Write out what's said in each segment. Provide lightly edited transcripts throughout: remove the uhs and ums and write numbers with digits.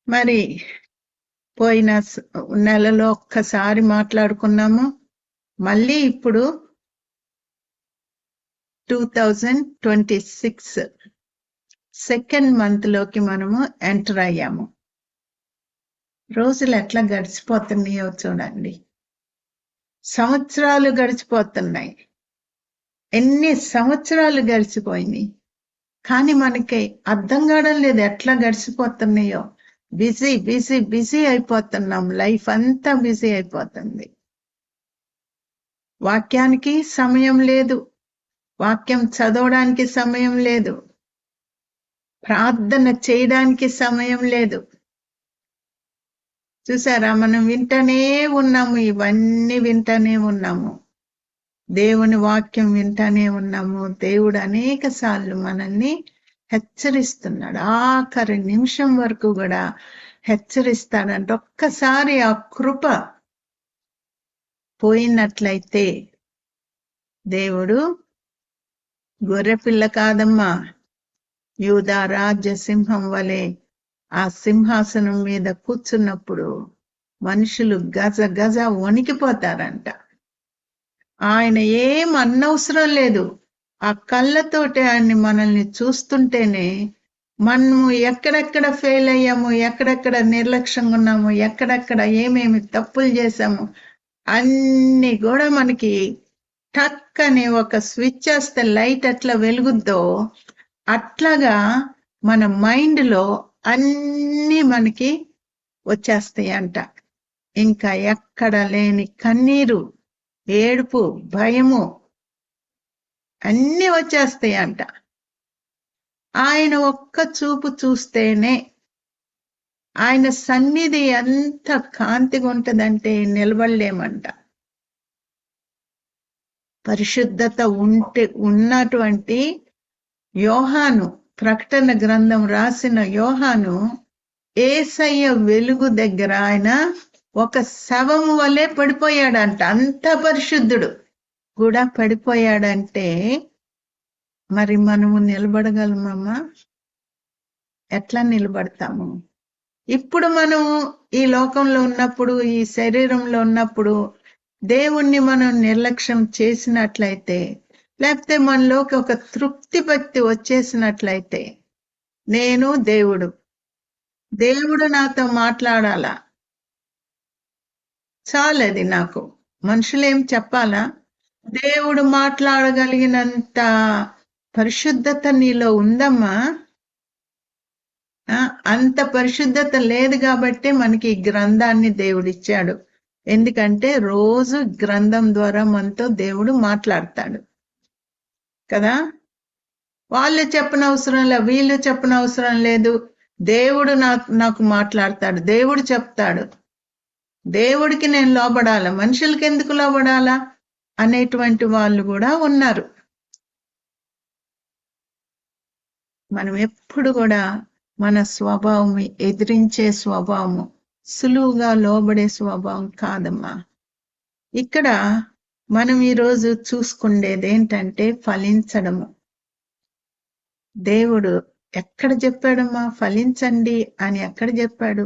మరి పోయిన నెలలో ఒక్కసారి మాట్లాడుకున్నాము. మళ్ళీ ఇప్పుడు 2026 సెకండ్ మంత్ లోకి మనము ఎంటర్ అయ్యాము. రోజులు ఎట్లా గడిచిపోతున్నాయో చూడండి. సంవత్సరాలు గడిచిపోతున్నాయి. ఎన్ని సంవత్సరాలు గడిచిపోయినాయి, కానీ మనకి అర్థం కావడం లేదు ఎట్లా గడిచిపోతున్నాయో. బిజీ బిజీ బిజీ అయిపోతున్నాం. లైఫ్ అంతా బిజీ అయిపోతుంది. వాక్యానికి సమయం లేదు, వాక్యం చదవడానికి సమయం లేదు, ప్రార్థన చేయడానికి సమయం లేదు. చూసారా, మనం వింటనే ఉన్నాము, ఇవన్నీ వింటనే ఉన్నాము, దేవుని వాక్యం వింటనే ఉన్నాము. దేవుడు అనేక సార్లు మనల్ని హెచ్చరిస్తున్నాడు. ఆఖరి నిమిషం వరకు కూడా హెచ్చరిస్తాడంట. ఒక్కసారి ఆ కృప పోయినట్లయితే దేవుడు గొర్రెపిల్ల కాదమ్మా, యూదా రాజ్య సింహం వలె ఆ సింహాసనం మీద కూర్చున్నప్పుడు మనుషులు గజ గజ వణికిపోతారంట. ఆయన ఏం అన్నవసరం లేదు. ఆ కళ్ళతోటి ఆయన్ని మనల్ని చూస్తుంటేనే మనము ఎక్కడెక్కడ ఫెయిల్ అయ్యాము, ఎక్కడెక్కడ నిర్లక్ష్యంగా ఉన్నాము, ఎక్కడెక్కడ ఏమేమి తప్పులు చేశాము అన్ని కూడా మనకి టక్ అని ఒక స్విచ్ చేస్తే లైట్ ఎట్లా వెలుగుద్దో అట్లాగా మన మైండ్ లో అన్ని మనకి వచ్చేస్తాయి అంట. ఇంకా ఎక్కడ లేని కన్నీరు, ఏడుపు, భయము అన్ని వచ్చేస్తాయి అంట. ఆయన ఒక్క చూపు చూస్తేనే, ఆయన సన్నిధి ఎంత కాంతిగా ఉంటదంటే నిలబడలేమంట. పరిశుద్ధత ఉన్నటువంటి యోహాను, ప్రకటన గ్రంథం రాసిన యోహాను, యేసయ్య వెలుగు దగ్గర ఆయన ఒక శవము వలె పడిపోయాడంట. అంత పరిశుద్ధుడు కూడా పడిపోయాడంటే మరి మనము నిలబడగలమమ్మా? ఎట్లా నిలబడతాము? ఇప్పుడు మనం ఈ లోకంలో ఉన్నప్పుడు, ఈ శరీరంలో ఉన్నప్పుడు దేవుణ్ణి మనం నిర్లక్ష్యం చేసినట్లయితే, లేకపోతే మనలోకి ఒక తృప్తి భక్తి వచ్చేసినట్లయితే, నేను దేవుడు నాతో మాట్లాడాలా, చాలది నాకు, మనుషులేం చెప్పాలా? దేవుడు మాట్లాడగలిగినంత పరిశుద్ధత నీలో ఉందమ్మా. అంత పరిశుద్ధత లేదు కాబట్టి మనకి ఈ గ్రంథాన్ని దేవుడిచ్చాడు. ఎందుకంటే రోజు గ్రంథం ద్వారా మనతో దేవుడు మాట్లాడతాడు కదా. వాళ్ళు చెప్పనవసరం లేదు, వీళ్ళు చెప్పనవసరం లేదు. దేవుడు నాకు మాట్లాడతాడు, దేవుడు చెప్తాడు. దేవుడికి నేను లోబడాలా, మనుషులకి ఎందుకు లోబడాలా అనేటువంటి వాళ్ళు కూడా ఉన్నారు. మనం ఎప్పుడు కూడా మన స్వభావం ఎదిరించే స్వభావము, సులువుగా లోబడే స్వభావం కాదమ్మా. ఇక్కడ మనం ఈరోజు చూసుకునేది ఏంటంటే ఫలించడము. దేవుడు ఎక్కడ చెప్పాడమ్మా ఫలించండి అని? ఎక్కడ చెప్పాడు?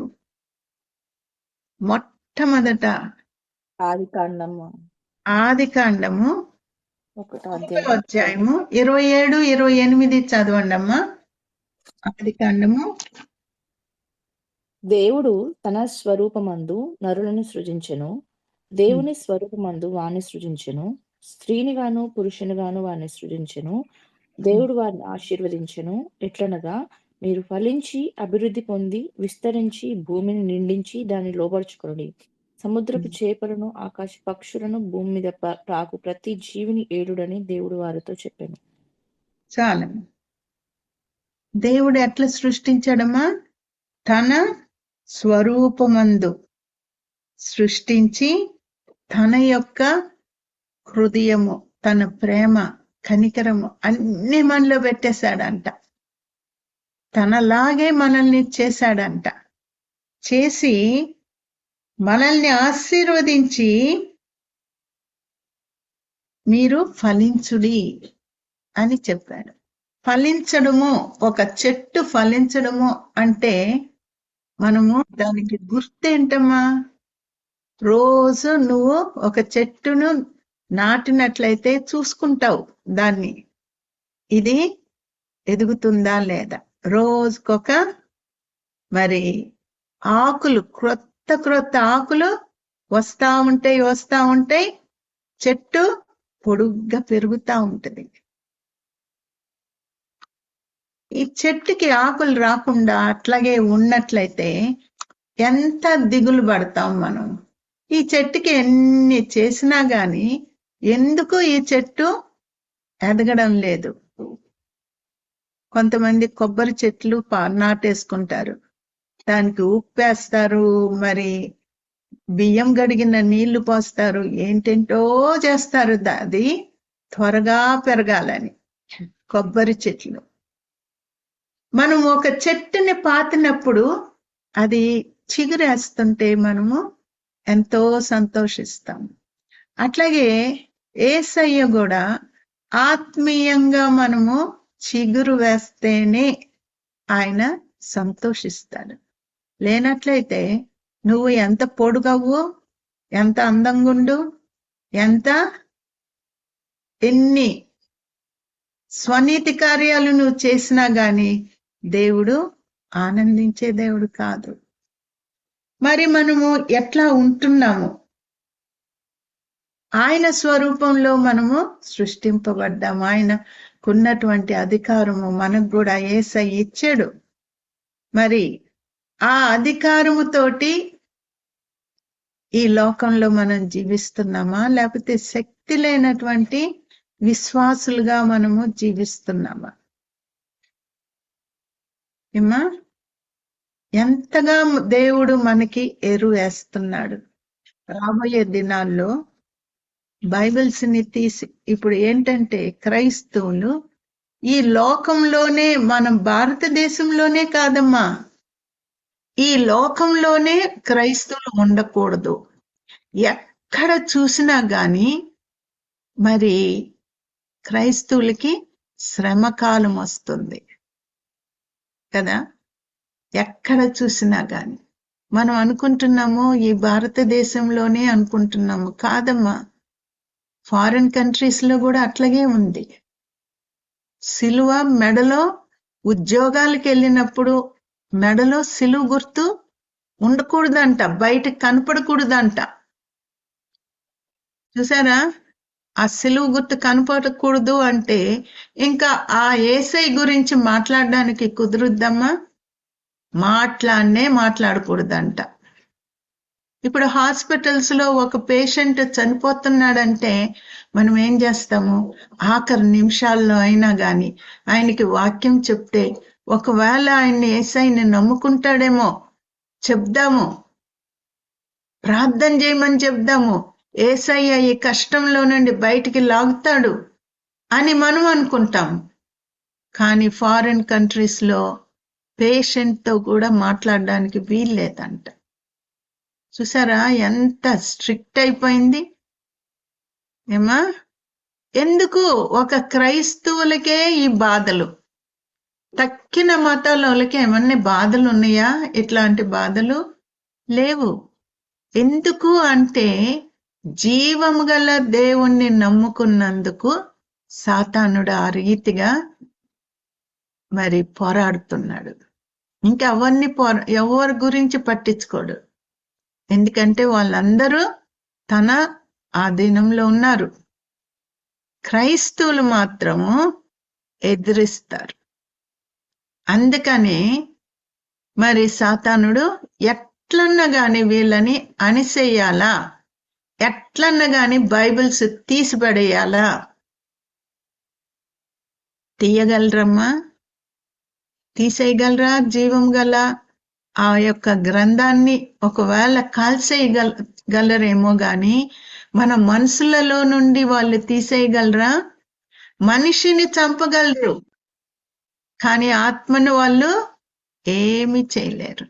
మొట్టమొదట ఆదికాండము 1వ అధ్యాయము 27, 28 చదవండి అమ్మా. ఆదికాండము. దేవుడు తన స్వరూపమందు నరులను సృజించెను, దేవుని స్వరూపమందు వాణ్ణి సృజించెను, స్త్రీనిగాను పురుషునిగాను వారిని సృజించెను. దేవుడు వారిని ఆశీర్వదించెను, ఎట్లనగా మీరు ఫలించి అభివృద్ధి పొంది విస్తరించి భూమిని నిండించి దాన్ని లోబర్చుకొనుడి. సముద్రపు చేపలను, ఆకాశ పక్షులను, భూమి మీద ప్రాకు ప్రతి జీవిని ఏలుడని దేవుడు వారితో చెప్పాను. చాలా. దేవుడు ఎట్లా సృష్టించాడమ్మా? తన స్వరూపమందు సృష్టించి తన యొక్క హృదయము, తన ప్రేమ, కనికరము అన్ని మనలో పెట్టేశాడంట. తనలాగే మనల్ని చేశాడంట. చేసి మనల్ని ఆశీర్వదించి మీరు ఫలించుడి అని చెప్పాడు. ఫలించడము, ఒక చెట్టు ఫలించడము అంటే మనము దానికి గుర్తేంటమ్మా? రోజు నువ్వు ఒక చెట్టును నాటినట్లయితే చూసుకుంటావు దాన్ని, ఇది ఎదుగుతుందా లేదా. రోజుకొక మరి ఆకులు, క్రొత్త క్రొత్త ఆకులు వస్తా ఉంటాయి, చెట్టు పొడుగ్గా పెరుగుతా ఉంటది. ఈ చెట్టుకి ఆకులు రాకుండా అట్లాగే ఉన్నట్లయితే ఎంత దిగులు పడతాం మనం. ఈ చెట్టుకి ఎన్ని చేసినా గాని ఎందుకు ఈ చెట్టు ఎదగడం లేదు? కొంతమంది కొబ్బరి చెట్లు నాటేసుకుంటారు, దానికి ఉప్పేస్తారు, మరి బియ్యం గడిగిన నీళ్లు పోస్తారు, ఏంటేంటో చేస్తారు అది త్వరగా పెరగాలని. కొబ్బరి చెట్లు మనం ఒక చెట్టుని పాతినప్పుడు అది చిగురేస్తుంటే మనము ఎంతో సంతోషిస్తాం. అట్లాగే యేసయ్య కూడా ఆత్మీయంగా మనము చిగురు వేస్తేనే ఆయన సంతోషిస్తాడు. లేనట్లయితే నువ్వు ఎంత పొడుగవు, ఎంత అందంగుండు, ఎన్ని స్వనీతి కార్యాలు నువ్వు చేసినా గాని దేవుడు ఆనందించే దేవుడు కాదు. మరి మనము ఎట్లా ఉంటున్నాము? ఆయన స్వరూపంలో మనము సృష్టింపబడ్డాము. ఆయనకున్నటువంటి అధికారము మనకు కూడా యేసయ్య ఇచ్చాడు. మరి ఆ అధికారముతోటి ఈ లోకంలో మనం జీవిస్తున్నామా, లేకపోతే శక్తి లేనటువంటి విశ్వాసులుగా మనము జీవిస్తున్నామా? ఏమా, ఎంతగా దేవుడు మనకి ఎరువు వేస్తున్నాడు. రాబోయే దినాల్లో బైబిల్స్ ని తీసి, ఇప్పుడు ఏంటంటే క్రైస్తవులు ఈ లోకంలోనే, మనం భారతదేశంలోనే కాదమ్మా, ఈ లోకంలోనే క్రైస్తవులు ఉండకూడదు. ఎక్కడ చూసినా గాని మరి క్రైస్తవులకి శ్రమకాలం వస్తుంది కదా. ఎక్కడ చూసినా గాని మనం అనుకుంటున్నాము ఈ భారతదేశంలోనే అనుకుంటున్నాము, కాదమ్మా, ఫారిన్ కంట్రీస్ లో కూడా అట్లాగే ఉంది. సిలువ మెడలో, ఉద్యోగాలకు వెళ్ళినప్పుడు మెడలో సిలువ గుర్తు ఉండకూడదంట, బయటకు కనపడకూడదంట. చూసారా? ఆ సిలువ గుర్తు కనపడకూడదు అంటే ఇంకా ఆ యేసై గురించి మాట్లాడడానికి కుదురుద్దమ్మా? మాట్లాడకూడదంట. ఇప్పుడు హాస్పిటల్స్ లో ఒక పేషెంట్ చనిపోతున్నాడంటే మనం ఏం చేస్తాము? ఆఖరి నిమిషాల్లో అయినా గాని ఆయనకి వాక్యం చెప్తే, ఒకవేళ ఆయన్ని యేసయ్యని నమ్ముకుంటాడేమో చెప్దాము, ప్రార్థన చేయమని చెప్దాము, యేసయ్య ఈ కష్టంలో నుండి బయటికి లాగుతాడు అని మనం అనుకుంటాం. కానీ ఫారిన్ కంట్రీస్ లో పేషెంట్ తో కూడా మాట్లాడడానికి వీల్లేదంట. చూసారా ఎంత స్ట్రిక్ట్ అయిపోయింది? ఏమా, ఎందుకు? ఒక క్రైస్తవులకే ఈ బాధలు, తక్కిన మతాలకి ఏమన్నా బాధలు ఉన్నాయా? ఇట్లాంటి బాధలు లేవు. ఎందుకు అంటే జీవము గల దేవుణ్ణి నమ్ముకున్నందుకు సాతానుడు ఆ రీతిగా మరి పోరాడుతున్నాడు. ఇంకా అవన్నీ ఎవరి గురించి పట్టించుకోడు, ఎందుకంటే వాళ్ళందరూ తన ఆధీనంలో ఉన్నారు. క్రైస్తవులు మాత్రము ఎదిరిస్తారు. అందుకనే మరి సాతానుడు ఎట్లన్నా గాని వీళ్ళని అణిసేయాలా, ఎట్లన్నా గాని బైబిల్స్ తీసిపడేయాలా. తీయగలరమ్మా? తీసేయగలరా? జీవం గల ఆ యొక్క గ్రంథాన్ని ఒకవేళ కాల్చేయగలరేమో గాని మన మనసులలో నుండి వాళ్ళు తీసేయగలరా? మనిషిని చంపగలరు, కానీ ఆత్మను వాళ్ళు ఏమీ చేయలేరు.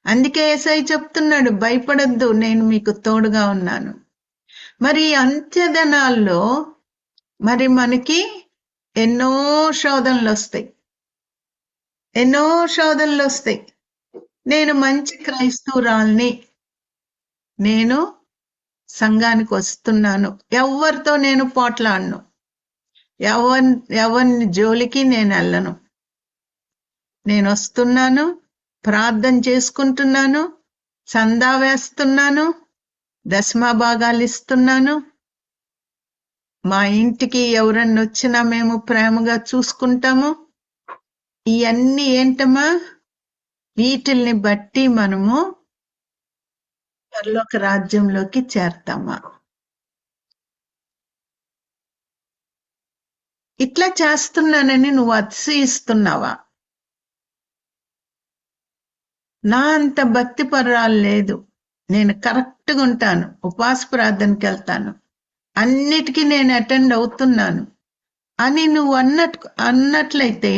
అందుకే యేసయ్య చెప్తున్నాడు, భయపడద్దు, నేను మీకు తోడుగా ఉన్నాను. మరి అంత్యదినాల్లో మరి మనకి ఎన్నో శోధనలు వస్తాయి. నేను మంచి క్రైస్తవురాల్ని, నేను సంఘానికి వస్తున్నాను, ఎవరితో నేను పోట్లాడను, ఎవరిని జోలికి నేను వెళ్ళను, నేను వస్తున్నాను, ప్రార్థన చేసుకుంటున్నాను, చందా వేస్తున్నాను, దశమ భాగాలు ఇస్తున్నాను, మా ఇంటికి ఎవరన్నా వచ్చినా మేము ప్రేమగా చూసుకుంటాము. ఇవన్నీ ఏంటమ్మా? వీటిల్ని బట్టి మనము పరలోక రాజ్యంలోకి చేరతామా? ఇట్లా చేస్తున్నానని నువ్వు అతిశయిస్తున్నావా? నా అంత భక్తి పరాలు లేదు, నేను కరెక్ట్గా ఉంటాను, ఉపవాస ప్రార్థనకి వెళ్తాను, అన్నిటికీ నేను అటెండ్ అవుతున్నాను అని నువ్వు అన్నట్లయితే,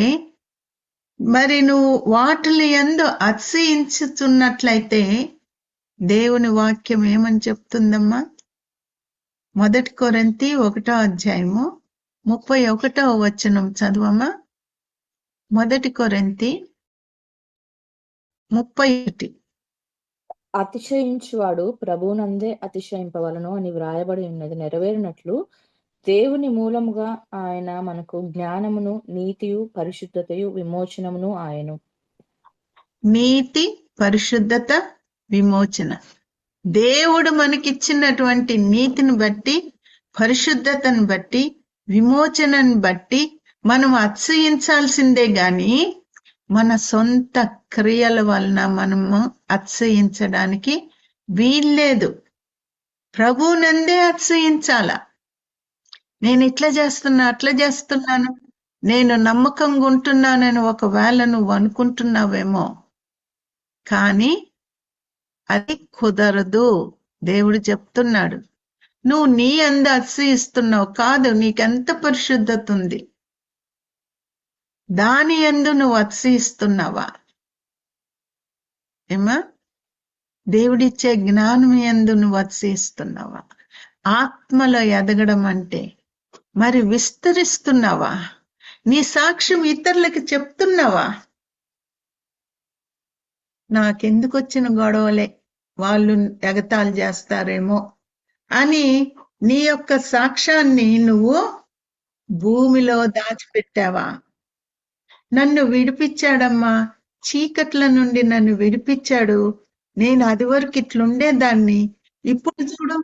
మరి నువ్వు వాటిని యందు అతిశయించుతున్నట్లయితే దేవుని వాక్యం ఏమని చెప్తుందమ్మా? 1 కొరింథీ 1:31 చదువమ్మా. 1 కొరింథీ 31. అతిశయించువాడు ప్రభువునందే అతిశయింపవలను అని వ్రాయబడి ఉన్నది నెరవేరినట్లు, దేవుని మూలముగా ఆయన మనకు జ్ఞానమును, నీతియు, పరిశుద్ధతయు, విమోచనమును ఆయను. నీతి, పరిశుద్ధత, విమోచన. దేవుడు మనకిచ్చినటువంటి నీతిని బట్టి, పరిశుద్ధతను బట్టి, విమోచనను బట్టి మనం అతిశయించాల్సిందే గాని మన సొంత క్రియల వలన మనము అతిశయించడానికి వీల్లేదు. ప్రభువునందే అతిశయించాల. నేను ఇట్లా చేస్తున్నా, అట్లా చేస్తున్నాను, నేను నమ్మకంగా ఉంటున్నానని ఒకవేళ నువ్వు అనుకుంటున్నావేమో, కానీ అది కుదరదు. దేవుడు చెప్తున్నాడు, నువ్వు నీ అందు అతిశయిస్తున్నావు కాదు, నీకెంత పరిశుద్ధత ఉంది, దాని యందు నువ్వు అతిశయిస్తున్నావా? ఏమా? దేవుడిచ్చే జ్ఞానం యందు నువ్వు అతిశయిస్తున్నావా? ఆత్మలో ఎదగడం అంటే మరి విస్తరిస్తున్నావా? నీ సాక్ష్యం ఇతరులకు చెప్తున్నావా? నాకెందుకు వచ్చిన గొడవలే, వాళ్ళు ఎగతాళి చేస్తారేమో అని నీ యొక్క సాక్ష్యాన్ని నువ్వు భూమిలో దాచిపెట్టావా? నన్ను విడిపించాడమ్మా, చీకట్ల నుండి నన్ను విడిపించాడు, నేను అది వరకు ఇట్లుండేదాన్ని, ఇప్పుడు చూడు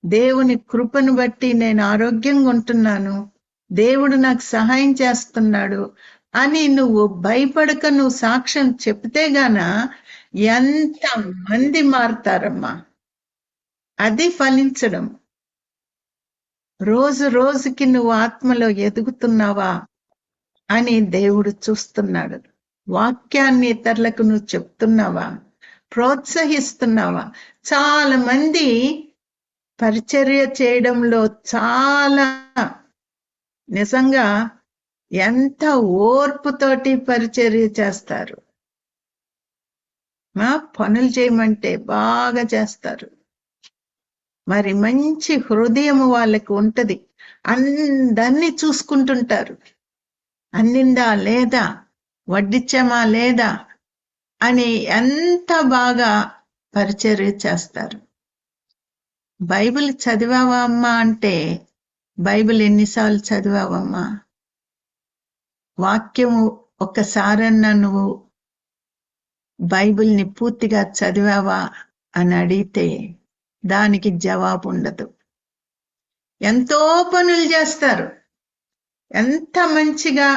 దేవుని కృపను బట్టి నేను ఆరోగ్యంగా ఉంటున్నాను, దేవుడు నాకు సహాయం చేస్తున్నాడు అని నువ్వు భయపడక నువ్వు సాక్ష్యం చెప్తే గాన ఎంత మంది మారుతారమ్మా. అది ఫలించడం. రోజు రోజుకి నువ్వు ఆత్మలో ఎదుగుతున్నావా అని దేవుడు చూస్తున్నాడు. వాక్యాన్ని ఇతరులకు నువ్వు చెప్తున్నావా, ప్రోత్సహిస్తున్నావా? చాలా మంది పరిచర్య చేయడంలో చాలా నిజంగా ఎంత ఓర్పుతోటి పరిచర్య చేస్తారు. పనులు చేయమంటే బాగా చేస్తారు. మరి మంచి హృదయం వాళ్ళకి ఉంటది, అందరినీ చూసుకుంటుంటారు, అందిందా లేదా, వడ్డిచ్చామా లేదా అని ఎంత బాగా పరిచర్య చేస్తారు. బైబిల్ చదివావా అమ్మా అంటే, బైబిల్ ఎన్నిసార్లు చదివావమ్మా? వాక్యము ఒక్కసారన్నా నువ్వు బైబిల్ని పూర్తిగా చదివావా అని అడిగితే దానికి జవాబు ఉండదు. ఎంతో పనులు చేస్తారు, ఎంత మంచిగా,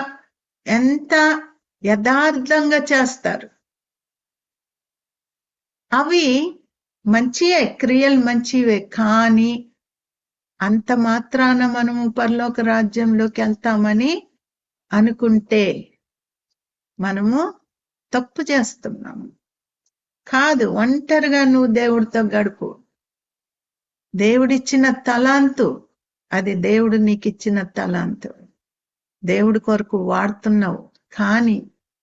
ఎంత యథార్థంగా చేస్తారు. అవి మంచివే, క్రియలు మంచివే, కానీ అంత మాత్రాన మనము పరలోక రాజ్యంలోకి వెళ్తామని అనుకుంటే మనము తప్పు చేస్తున్నాము. కాదు, ఒంటరిగా నువ్వు దేవుడితో గడుపు. దేవుడిచ్చిన తలాంతు అది, దేవుడు నీకు ఇచ్చిన తలాంతు, దేవుడి కొరకు వాడుతున్నావు. కానీ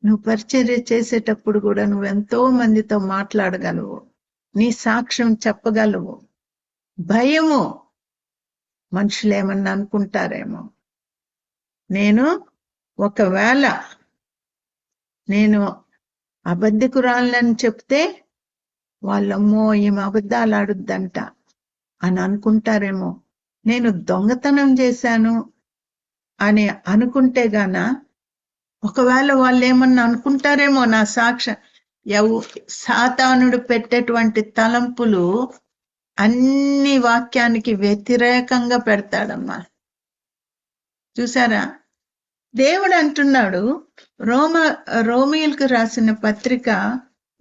నువ్వు పరిచర్య చేసేటప్పుడు కూడా నువ్వు ఎంతో మందితో మాట్లాడగలవు, నీ సాక్ష్యం చెప్పగలవు. భయము, మనుషులు ఏమన్నా అనుకుంటారేమో. నేను ఒకవేళ నేను అబద్ధికురాలని చెప్తే వాళ్ళమ్మో ఈమె అబద్ధాలు ఆడుద్దంట అని అనుకుంటారేమో. నేను దొంగతనం చేశాను అని అనుకుంటే గాన ఒకవేళ వాళ్ళు ఏమన్నా అనుకుంటారేమో నా సాక్ష్యం. సాతానుడు పెట్టేటువంటి తలంపులు అన్ని వాక్యానికి వ్యతిరేకంగా పెడతాడమ్మా. చూసారా? దేవుడు అంటున్నాడు రోమీయులకు రాసిన పత్రిక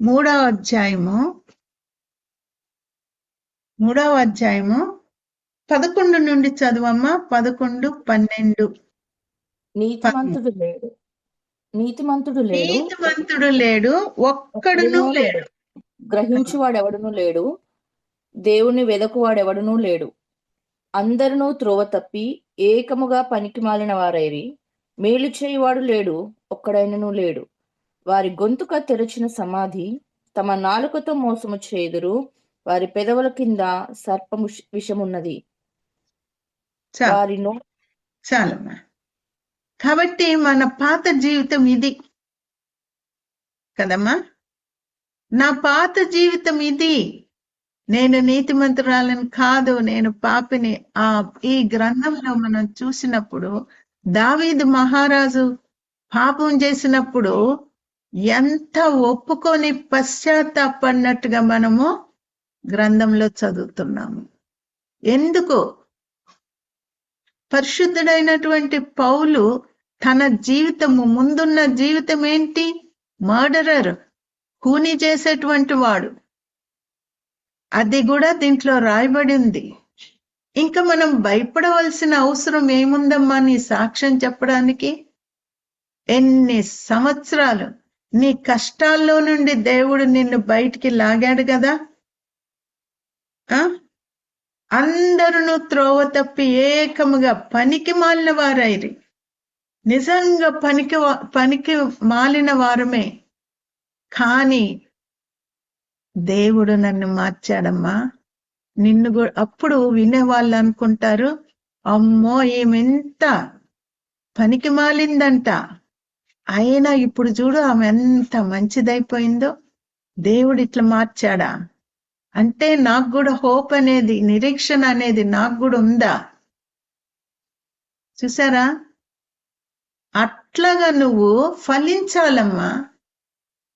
3వ అధ్యాయము 11 నుండి చదువమ్మా. 11, 12. నీతిమంతుడు లేడు, ఒక్కడును లేడు. గ్రహించువాడెవడునూ లేడు, దేవుని వెదకువాడెవడునూ లేడు. అందరునూ త్రోవ తప్పి ఏకముగా పనికి మాలిన వారైరి, మేలు చేయువాడు లేడు, ఒక్కడైనను లేడు. వారి గొంతుక తెరచిన సమాధి, తమ నాలుకతో మోసము చేయుదురు, వారి పెదవుల కింద సర్పము విషమున్నది. చాలమ్మా. కాబట్టి మన పాత జీవితం ఇది కదమ్మా. నా పాత జీవితం ఇది. నేను నీతిమంతురాలని కాదు, నేను పాపిని. ఈ గ్రంథంలో మనం చూసినప్పుడు దావీదు మహారాజు పాపం చేసినప్పుడు ఎంత ఒప్పుకొని పశ్చాత్తాపడినట్టుగా మనము గ్రంథంలో చదువుతున్నాము. ఎందుకు? పరిశుద్ధుడైనటువంటి పౌలు తన జీవితము, ముందున్న జీవితం ఏంటి? మర్డరర్, కూని చేసేటువంటి వాడు. అది కూడా దీంట్లో రాయబడి ఉంది. ఇంకా మనం భయపడవలసిన అవసరం ఏముందమ్మా నీ సాక్ష్యం చెప్పడానికి? ఎన్ని సంవత్సరాలు నీ కష్టాల్లో నుండి దేవుడు నిన్ను బయటికి లాగాడు కదా. అందరూ త్రోవ తప్పి ఏకముగా పనికి మాలిన వారైరి. నిజంగా పనికి మాలిన వారమే, కానీ దేవుడు నన్ను మార్చాడమ్మా. నిన్ను కూడా. అప్పుడు వినేవాళ్ళు అనుకుంటారు, అమ్మో ఈమెంత పనికి మాలిందంట, అయినా ఇప్పుడు చూడు ఆమె ఎంత మంచిదైపోయిందో, దేవుడు ఇట్లా మార్చాడా అంటే నాకు కూడా హోప్ అనేది, నిరీక్షణ అనేది నాకు కూడా ఉందా? చూసారా? అట్లాగా నువ్వు ఫలించాలమ్మా.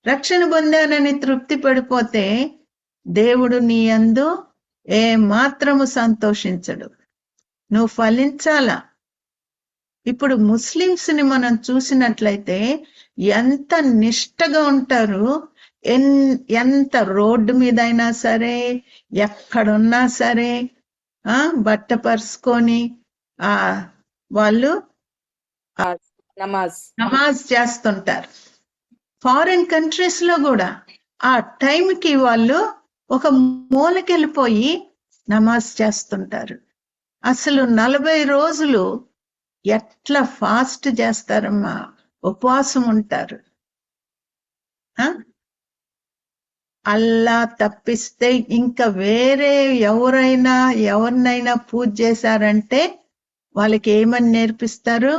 రక్షణ పొందానని తృప్తి పడిపోతే దేవుడు నీ యందు ఏ మాత్రము సంతోషించడు. నువ్వు ఫలించాలా. ఇప్పుడు ముస్లిమ్స్ ని మనం చూసినట్లయితే ఎంత నిష్టగా ఉంటారు. ఎంత రోడ్డు మీద అయినా సరే, ఎక్కడున్నా సరే బట్ట పరుచుకొని వాళ్ళు నమాజ్ చేస్తుంటారు. ఫారిన్ కంట్రీస్ లో కూడా ఆ టైంకి వాళ్ళు ఒక మూలకెళ్ళిపోయి నమాజ్ చేస్తుంటారు. అసలు 40 రోజులు ఎట్లా ఫాస్ట్ చేస్తారమ్మా, ఉపవాసం ఉంటారు. అల్లా తప్పిస్తే ఇంకా వేరే ఎవరినైనా పూజ చేశారంటే వాళ్ళకి ఏమని నేర్పిస్తారు?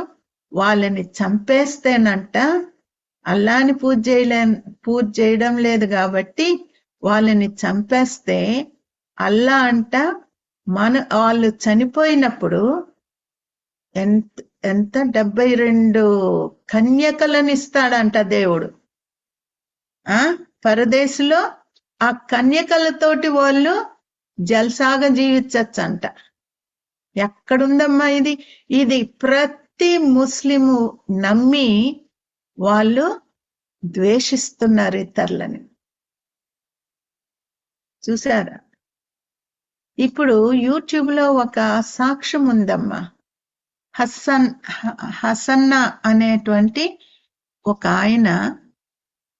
వాళ్ళని చంపేస్తేనంట, అల్లాని పూజ చేయడం లేదు కాబట్టి వాళ్ళని చంపేస్తే అల్లా అంట వాళ్ళు చనిపోయినప్పుడు ఎంత 72 కన్యకలను ఇస్తాడంట దేవుడు. పరదేశంలో ఆ కన్యకలతోటి వాళ్ళు జల్సాగా జీవించచ్చంట. ఎక్కడుందమ్మా ఇది? ఇది ప్రతి ముస్లిము నమ్మి వాళ్ళు ద్వేషిస్తున్నారు ఇతరులని. చూసారా? ఇప్పుడు యూట్యూబ్ లో ఒక సాక్ష్యం ఉందమ్మా. హసన్నా అనేటువంటి ఒక ఆయన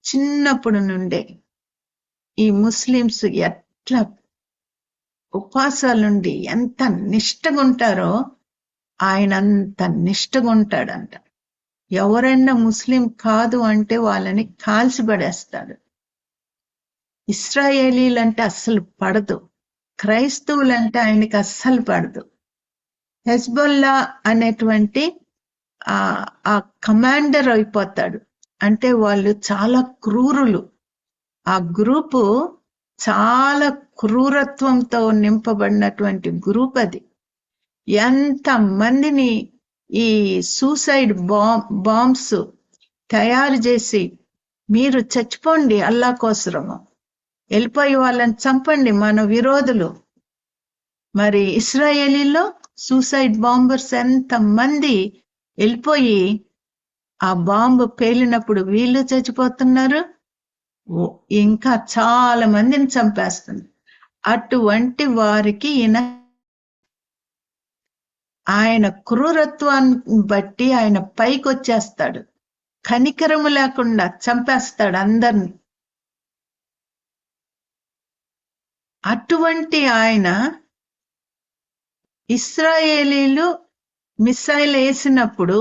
చిన్నప్పుడు నుండే ఈ ముస్లిమ్స్ ఎట్లా ఉపవాసాలుండి ఎంత నిష్టగా ఉంటారో ఆయన అంత నిష్టగా ఉంటాడంట. ఎవరైనా ముస్లిం కాదు అంటే వాళ్ళని కాల్చిపడేస్తాడు. ఇస్రాయేలీలంటే అస్సలు పడదు, క్రైస్తవులంటే ఆయనకి అస్సలు పడదు. హెజ్బొల్లా అనేటువంటి ఆ కమాండర్ అయిపోతాడు. అంటే వాళ్ళు చాలా క్రూరులు. ఆ గ్రూపు చాలా క్రూరత్వంతో నింపబడినటువంటి గ్రూప్ అది. ఎంత మందిని ఈ సూసైడ్ బాంబ్స్ తయారు చేసి, మీరు చచ్చిపోండి అల్లా కోసరము, వెళ్ళిపోయి వాళ్ళని చంపండి మన విరోధులు. మరి ఇస్రాయేలీలో సూసైడ్ బాంబర్స్ ఎంత మంది వెళ్ళిపోయి ఆ బాంబు పేలినప్పుడు వీళ్ళు చచ్చిపోతున్నారు, ఇంకా చాలా మందిని చంపేస్తున్నారు. అటువంటి వారికి ఆయన క్రూరత్వాన్ని బట్టి ఆయన పైకి వచ్చేస్తాడు, కనికరము లేకుండా చంపేస్తాడు అందరిని. అటువంటి ఆయన ఇశ్రాయేలీలు మిస్సైల్ వేసినప్పుడు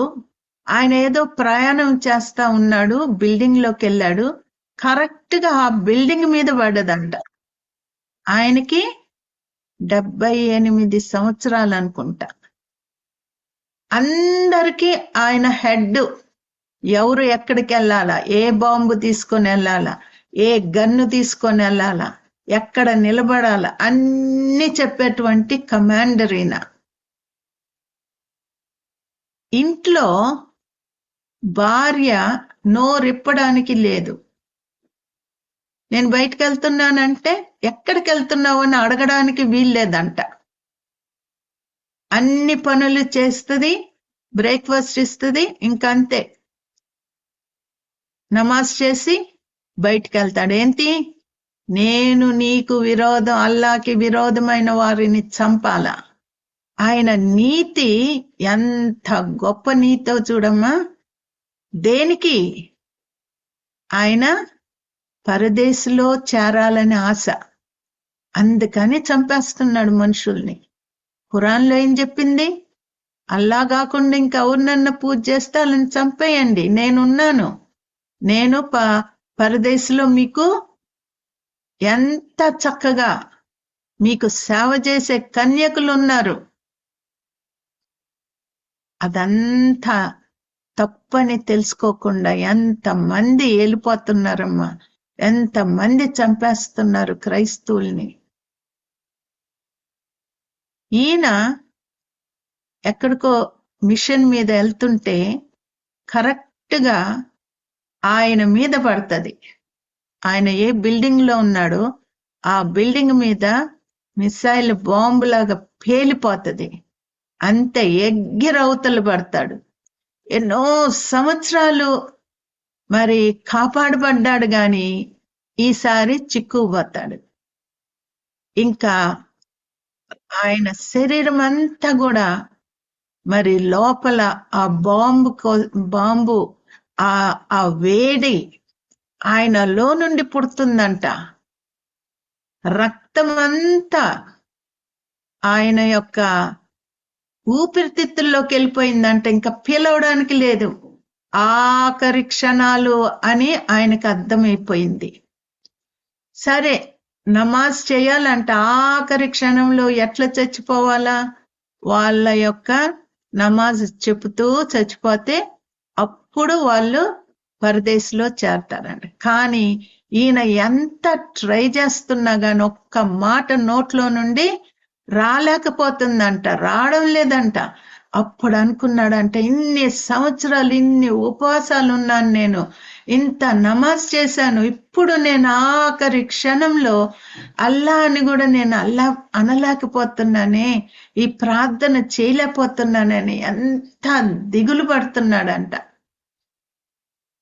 ఆయన ఏదో ప్రయాణం చేస్తా ఉన్నాడు, బిల్డింగ్ లోకి వెళ్ళాడు, కరెక్ట్ గా ఆ బిల్డింగ్ మీద పడ్డదంట. ఆయనకి 78 సంవత్సరాలు అనుకుంటా. అందరికీ ఆయన హెడ్, ఎవరు ఎక్కడికి వెళ్ళాలా, ఏ బాంబు తీసుకొని వెళ్ళాలా, ఏ గన్ను తీసుకొని వెళ్ళాలా, ఎక్కడ నిలబడాలా, అన్ని చెప్పేటువంటి కమాండర్ ఈయన. ఇంట్లో భార్య నోరిప్పడానికి లేదు. నేను బయటకు వెళ్తున్నానంటే ఎక్కడికి వెళ్తున్నావు అని అడగడానికి వీల్లేదంట. అన్ని పనులు చేస్తుంది, బ్రేక్ఫాస్ట్ ఇస్తుంది, ఇంకంతే. నమాజ్ చేసి బయటికి వెళ్తాడు. ఏంటి? నేను నీకు విరోధం, అల్లాకి విరోధమైన వారిని చంపాలా. ఆయన నీతి ఎంత గొప్ప నీతో చూడమ్మా. దేనికి? ఆయన పరదేశంలో చేరాలని ఆశ, అందుకని చంపేస్తున్నాడు మనుషుల్ని. ఖురాన్లో ఏం చెప్పింది? అల్లా కాకుండా ఇంకెవరినన్నా పూజ చేస్తే వాళ్ళని చంపేయండి, నేనున్నాను. నేను పరదేశంలో మీకు ఎంత చక్కగా మీకు సేవ చేసే కన్యకులు ఉన్నారు. అదంతా తప్పని తెలుసుకోకుండా ఎంతమంది వెళ్ళిపోతున్నారమ్మా, ఎంతమంది చంపేస్తున్నారు క్రైస్తవుల్ని. ఈయన ఎక్కడికో మిషన్ మీద వెళ్తుంటే కరెక్ట్ గా ఆయన మీద పడుతుంది. ఆయన ఏ బిల్డింగ్ లో ఉన్నాడో ఆ బిల్డింగ్ మీద మిసైల్ బాంబు లాగా పేలిపోతుంది. అంతే, ఎగ్గిరవతలు పడతాడు. ఎన్నో సంవత్సరాలు మరి కాపాడబడ్డాడు గాని ఈసారి చిక్కుపోతాడు. ఇంకా ఆయన శరీరం అంతా కూడా మరి లోపల ఆ బాంబు ఆ వేడి ఆయనలో నుండి పుడుతుందంట. రక్తం అంతా ఆయన యొక్క ఊపిరితిత్తుల్లోకి వెళ్ళిపోయిందంట. ఇంకా పిలవడానికి లేదు. ఆఖరి క్షణాలు అని ఆయనకు అర్థమైపోయింది. సరే, నమాజ్ చేయాలంట. ఆఖరి క్షణంలో ఎట్లా చచ్చిపోవాలా? వాళ్ళ యొక్క నమాజ్ చెబుతూ చచ్చిపోతే అప్పుడు వాళ్ళు పరదేశంలో చేరతారంట. కానీ ఈయన ఎంత ట్రై చేస్తున్నా గాని ఒక్క మాట నోట్లో నుండి రాలేకపోతుందంట, రావడం లేదంట. అప్పుడు అనుకున్నాడంట, ఇన్ని సంవత్సరాలు ఇన్ని ఉపవాసాలు ఉన్నాను, నేను ఇంత నమాజ్ చేశాను, ఇప్పుడు నేను ఆఖరి క్షణంలో అల్లా అని కూడా నేను అల్లా అనలేకపోతున్నానే, ఈ ప్రార్థన చేయలేకపోతున్నానని ఎంత దిగులు పడుతున్నాడంట.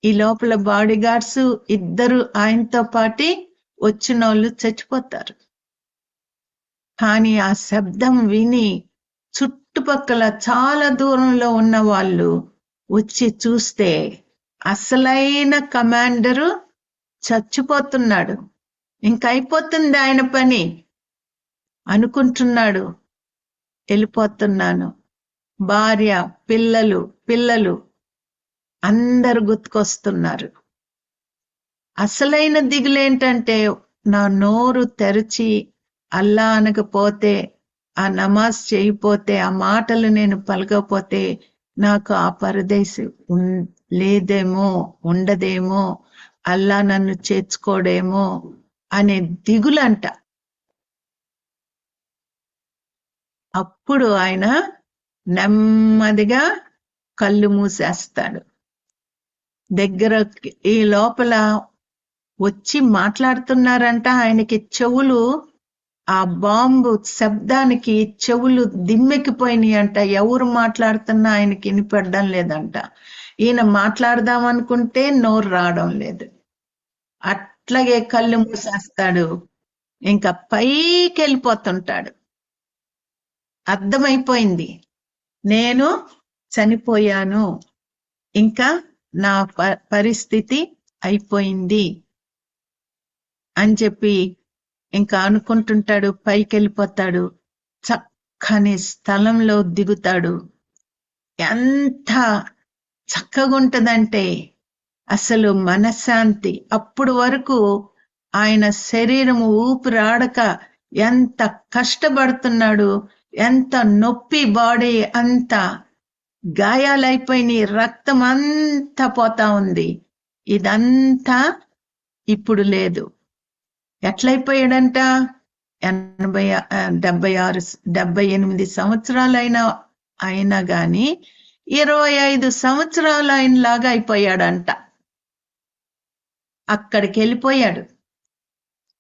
ఈ లోపల బాడీ గార్డ్స్ ఇద్దరు ఆయనతో పాటి వచ్చిన వాళ్ళు చచ్చిపోతారు. కానీ ఆ శబ్దం విని చుట్టుపక్కల చాలా దూరంలో ఉన్న వాళ్ళు వచ్చి చూస్తే అసలైన కమాండరు చచ్చిపోతున్నాడు. ఇంకైపోతుంది ఆయన పని అనుకుంటున్నాడు. వెళ్ళిపోతున్నాను. భార్య, పిల్లలు అందరు గుర్తుకొస్తున్నారు. అసలైన దిగులేంటంటే, నా నోరు తెరిచి అల్లా అనకపోతే, ఆ నమాజ్ చేయకపోతే, ఆ మాటలు నేను పలకపోతే నాకు ఆ పరదేశం లేదేమో, ఉండదేమో, అల్లా నన్ను చేర్చుకోడేమో అనే దిగులంట. అప్పుడు ఆయన నెమ్మదిగా కళ్ళు మూసేస్తాడు. దగ్గర ఈ లోపల వచ్చి మాట్లాడుతున్నారంట. ఆయనకి చెవులు ఆ బాంబు శబ్దానికి చెవులు దిమ్మెక్కిపోయినాయి అంట. ఎవరు మాట్లాడుతున్నా ఆయనకి వినిపడడం లేదంట. ఈయన మాట్లాడదాం అనుకుంటే నోరు రావడం లేదు. అట్లాగే కళ్ళు మూసేస్తాడు. ఇంకా పైకి వెళ్ళిపోతుంటాడు. అర్థమైపోయింది, నేను చనిపోయాను, ఇంకా నా పరిస్థితి అయిపోయింది అని చెప్పి ఇంకా అనుకుంటుంటాడు. పైకి వెళ్ళిపోతాడు. చక్కని స్థలంలో దిగుతాడు. ఎంత చక్కగా ఉంటదంటే అసలు మనశ్శాంతి. అప్పుడు వరకు ఆయన శరీరము ఊపిరాడక ఎంత కష్టపడుతున్నాడు, ఎంత నొప్పి, బాడీ అంత గాయాలైపోయినాయి, రక్తం అంతా పోతా ఉంది. ఇదంతా ఇప్పుడు లేదు. ఎట్లయిపోయాడంట? 78 సంవత్సరాలు అయినా గాని 25 సంవత్సరాలు ఆయనలాగా అయిపోయాడంట. అక్కడికి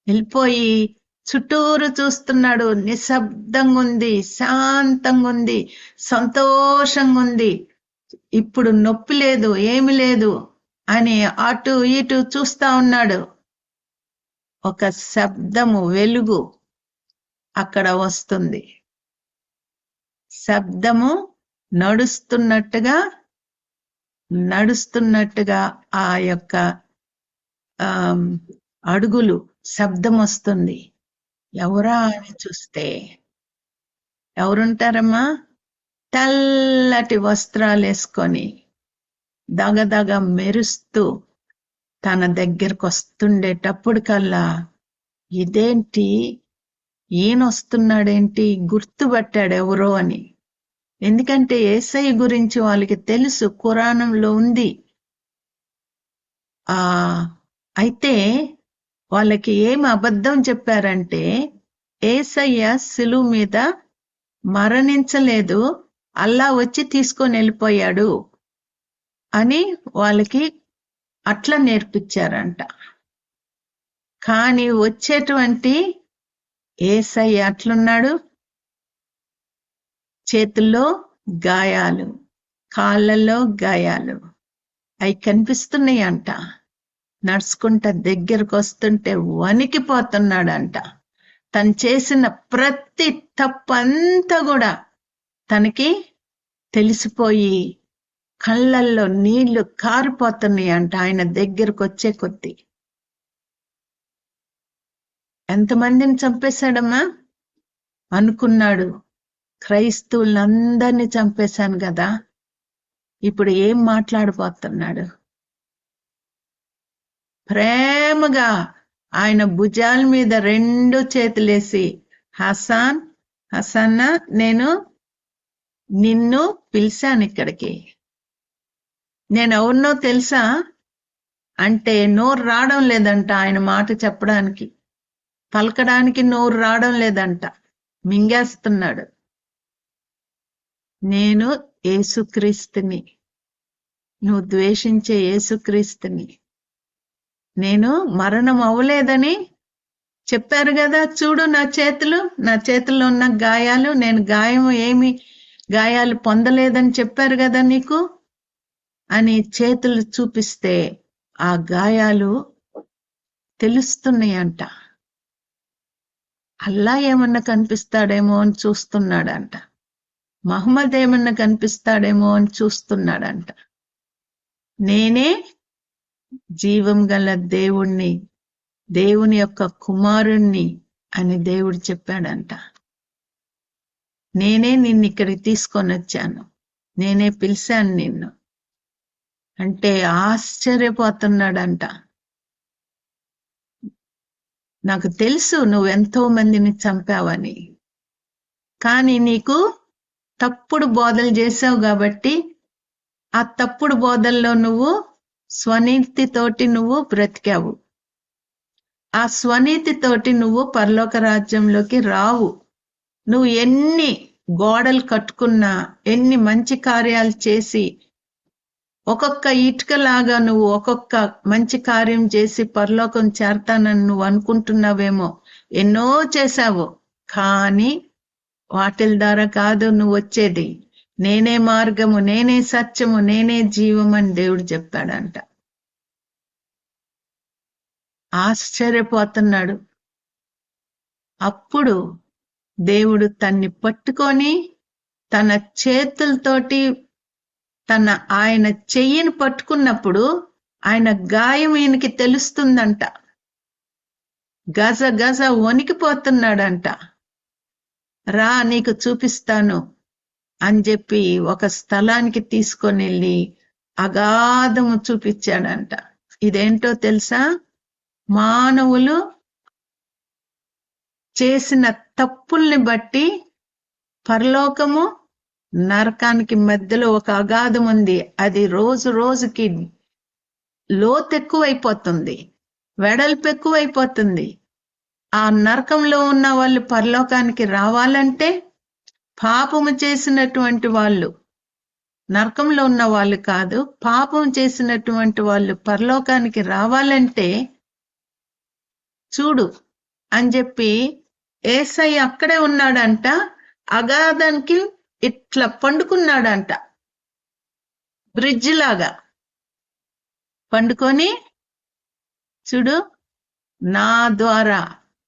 వెళ్ళిపోయి చుట్టూరు చూస్తున్నాడు. నిశ్శబ్దంగా ఉంది, శాంతంగా ఉంది, సంతోషంగా ఉంది. ఇప్పుడు నొప్పి లేదు, ఏమి లేదు అని అటు ఇటు చూస్తా ఉన్నాడు. ఒక శబ్దము, వెలుగు అక్కడ వస్తుంది. శబ్దము నడుస్తున్నట్టుగా ఆ యొక్క అడుగులు శబ్దం వస్తుంది. ఎవరా అని చూస్తే ఎవరుంటారమ్మా? తెల్లటి వస్త్రాలు వేసుకొని దగదగ మెరుస్తూ తన దగ్గరకు వస్తుండేటప్పుడు కల్లా ఇదేంటి, ఈయన వస్తున్నాడేంటి, గుర్తుపట్టాడు ఎవరో అని. ఎందుకంటే యేసయ్య గురించి వాళ్ళకి తెలుసు, ఖురానంలో ఉంది. అయితే వాళ్ళకి ఏం అబద్ధం చెప్పారంటే యేసయ్య సిలువ మీద మరణించలేదు, అల్లా వచ్చి తీసుకొని వెళ్ళిపోయాడు అని వాళ్ళకి అట్లా నేర్పించారంట. కానీ వచ్చేటువంటి యేసయ్య అట్లున్నాడు. చేతుల్లో గాయాలు, కాళ్ళల్లో గాయాలు, అవి కనిపిస్తున్నాయి అంట. నడుచుకుంటా దగ్గరకు వస్తుంటే వణికిపోతున్నాడంట. తను చేసిన ప్రతి తప్పంతా కూడా తనకి తెలిసిపోయి కళ్ళల్లో నీళ్లు కారిపోతున్నాయి అంట ఆయన దగ్గరకు వచ్చే కొద్దీ. ఎంతమందిని చంపేశాడమ్మా అనుకున్నాడు? క్రైస్తవులందరినీ చంపేశాను కదా. ఇప్పుడు ఏం మాట్లాడిపోతున్నాడు? ప్రేమగా ఆయన భుజాల మీద 2 చేతులేసి, హసన్న నేను నిన్ను పిలిచాను ఇక్కడికి, నేను ఎవరినో తెలుసా అంటే నోరు రావడం లేదంట. ఆయన మాట చెప్పడానికి, పలకడానికి నోరు రావడం లేదంట, మింగేస్తున్నాడు. నేను యేసుక్రీస్తుని, నువ్వు ద్వేషించే యేసుక్రీస్తుని, నేను మరణం అవ్వలేదని చెప్పారు కదా, చూడు నా చేతుల్లో ఉన్న గాయాలు, నేను గాయాలు పొందలేదని చెప్పారు కదా నీకు అని చేతులు చూపిస్తే ఆ గాయాలు తెలుస్తున్నాయంట. అల్లా ఏమన్నా కనిపిస్తాడేమో అని చూస్తున్నాడంట. మహమ్మద్ ఏమన్నా కనిపిస్తాడేమో అని చూస్తున్నాడంట. నేనే జీవం గల దేవుణ్ణి, దేవుని యొక్క కుమారుణ్ణి అని దేవుడు చెప్పాడంట. నేనే నిన్ను ఇక్కడికి తీసుకొని వచ్చాను, నేనే పిలిచాను నిన్ను అంటే ఆశ్చర్యపోతున్నాడంట. నాకు తెలుసు నువ్వెంతో మందిని చంపావని, కానీ నీకు తప్పుడు బోధలు చేసావు కాబట్టి ఆ తప్పుడు బోధల్లో నువ్వు స్వనీతితోటి నువ్వు బ్రతికావు. ఆ స్వనీతితోటి నువ్వు పరలోక రాజ్యంలోకి రావు. నువ్వు ఎన్ని గోడలు కట్టుకున్నా, ఎన్ని మంచి కార్యాలు చేసి, ఒక్కొక్క ఇటుకలాగా నువ్వు ఒక్కొక్క మంచి కార్యం చేసి పరలోకం చేరతానని నువ్వు అనుకుంటున్నావేమో. ఎన్నో చేశావు, కానీ వాటిల ద్వారా కాదు నువ్వు వచ్చేది. నేనే మార్గము, నేనే సత్యము, నేనే జీవం అని దేవుడు చెప్పాడంట. ఆశ్చర్యపోతున్నాడు. అప్పుడు దేవుడు తన్ని పట్టుకొని తన చేతులతోటి ఆయన చెయ్యిని పట్టుకున్నప్పుడు ఆయన గాయం ఈయనకి తెలుస్తుందంట. గజ గజ వణికిపోతున్నాడంట. రా నీకు చూపిస్తాను అని చెప్పి ఒక స్థలానికి తీసుకొని వెళ్ళి అగాధము చూపించాడంట. ఇదేంటో తెలుసా? మానవులు చేసిన తప్పుల్ని బట్టి పరలోకము నరకానికి మధ్యలో ఒక అగాధం ఉంది. అది రోజు రోజుకి లోతు ఎక్కువైపోతుంది, వెడల్పు ఎక్కువైపోతుంది. ఆ నరకంలో ఉన్న వాళ్ళు పరలోకానికి రావాలంటే పాపము చేసినటువంటి వాళ్ళు, నరకంలో ఉన్న వాళ్ళు కాదు, పాపం చేసినటువంటి వాళ్ళు పరలోకానికి రావాలంటే చూడు అని చెప్పి యేసయ్య అక్కడే ఉన్నాడంట. అగాధానికి ఇట్లా పండుకున్నాడంట, బ్రిడ్జ్ లాగా పండుకొని, చూడు నా ద్వారా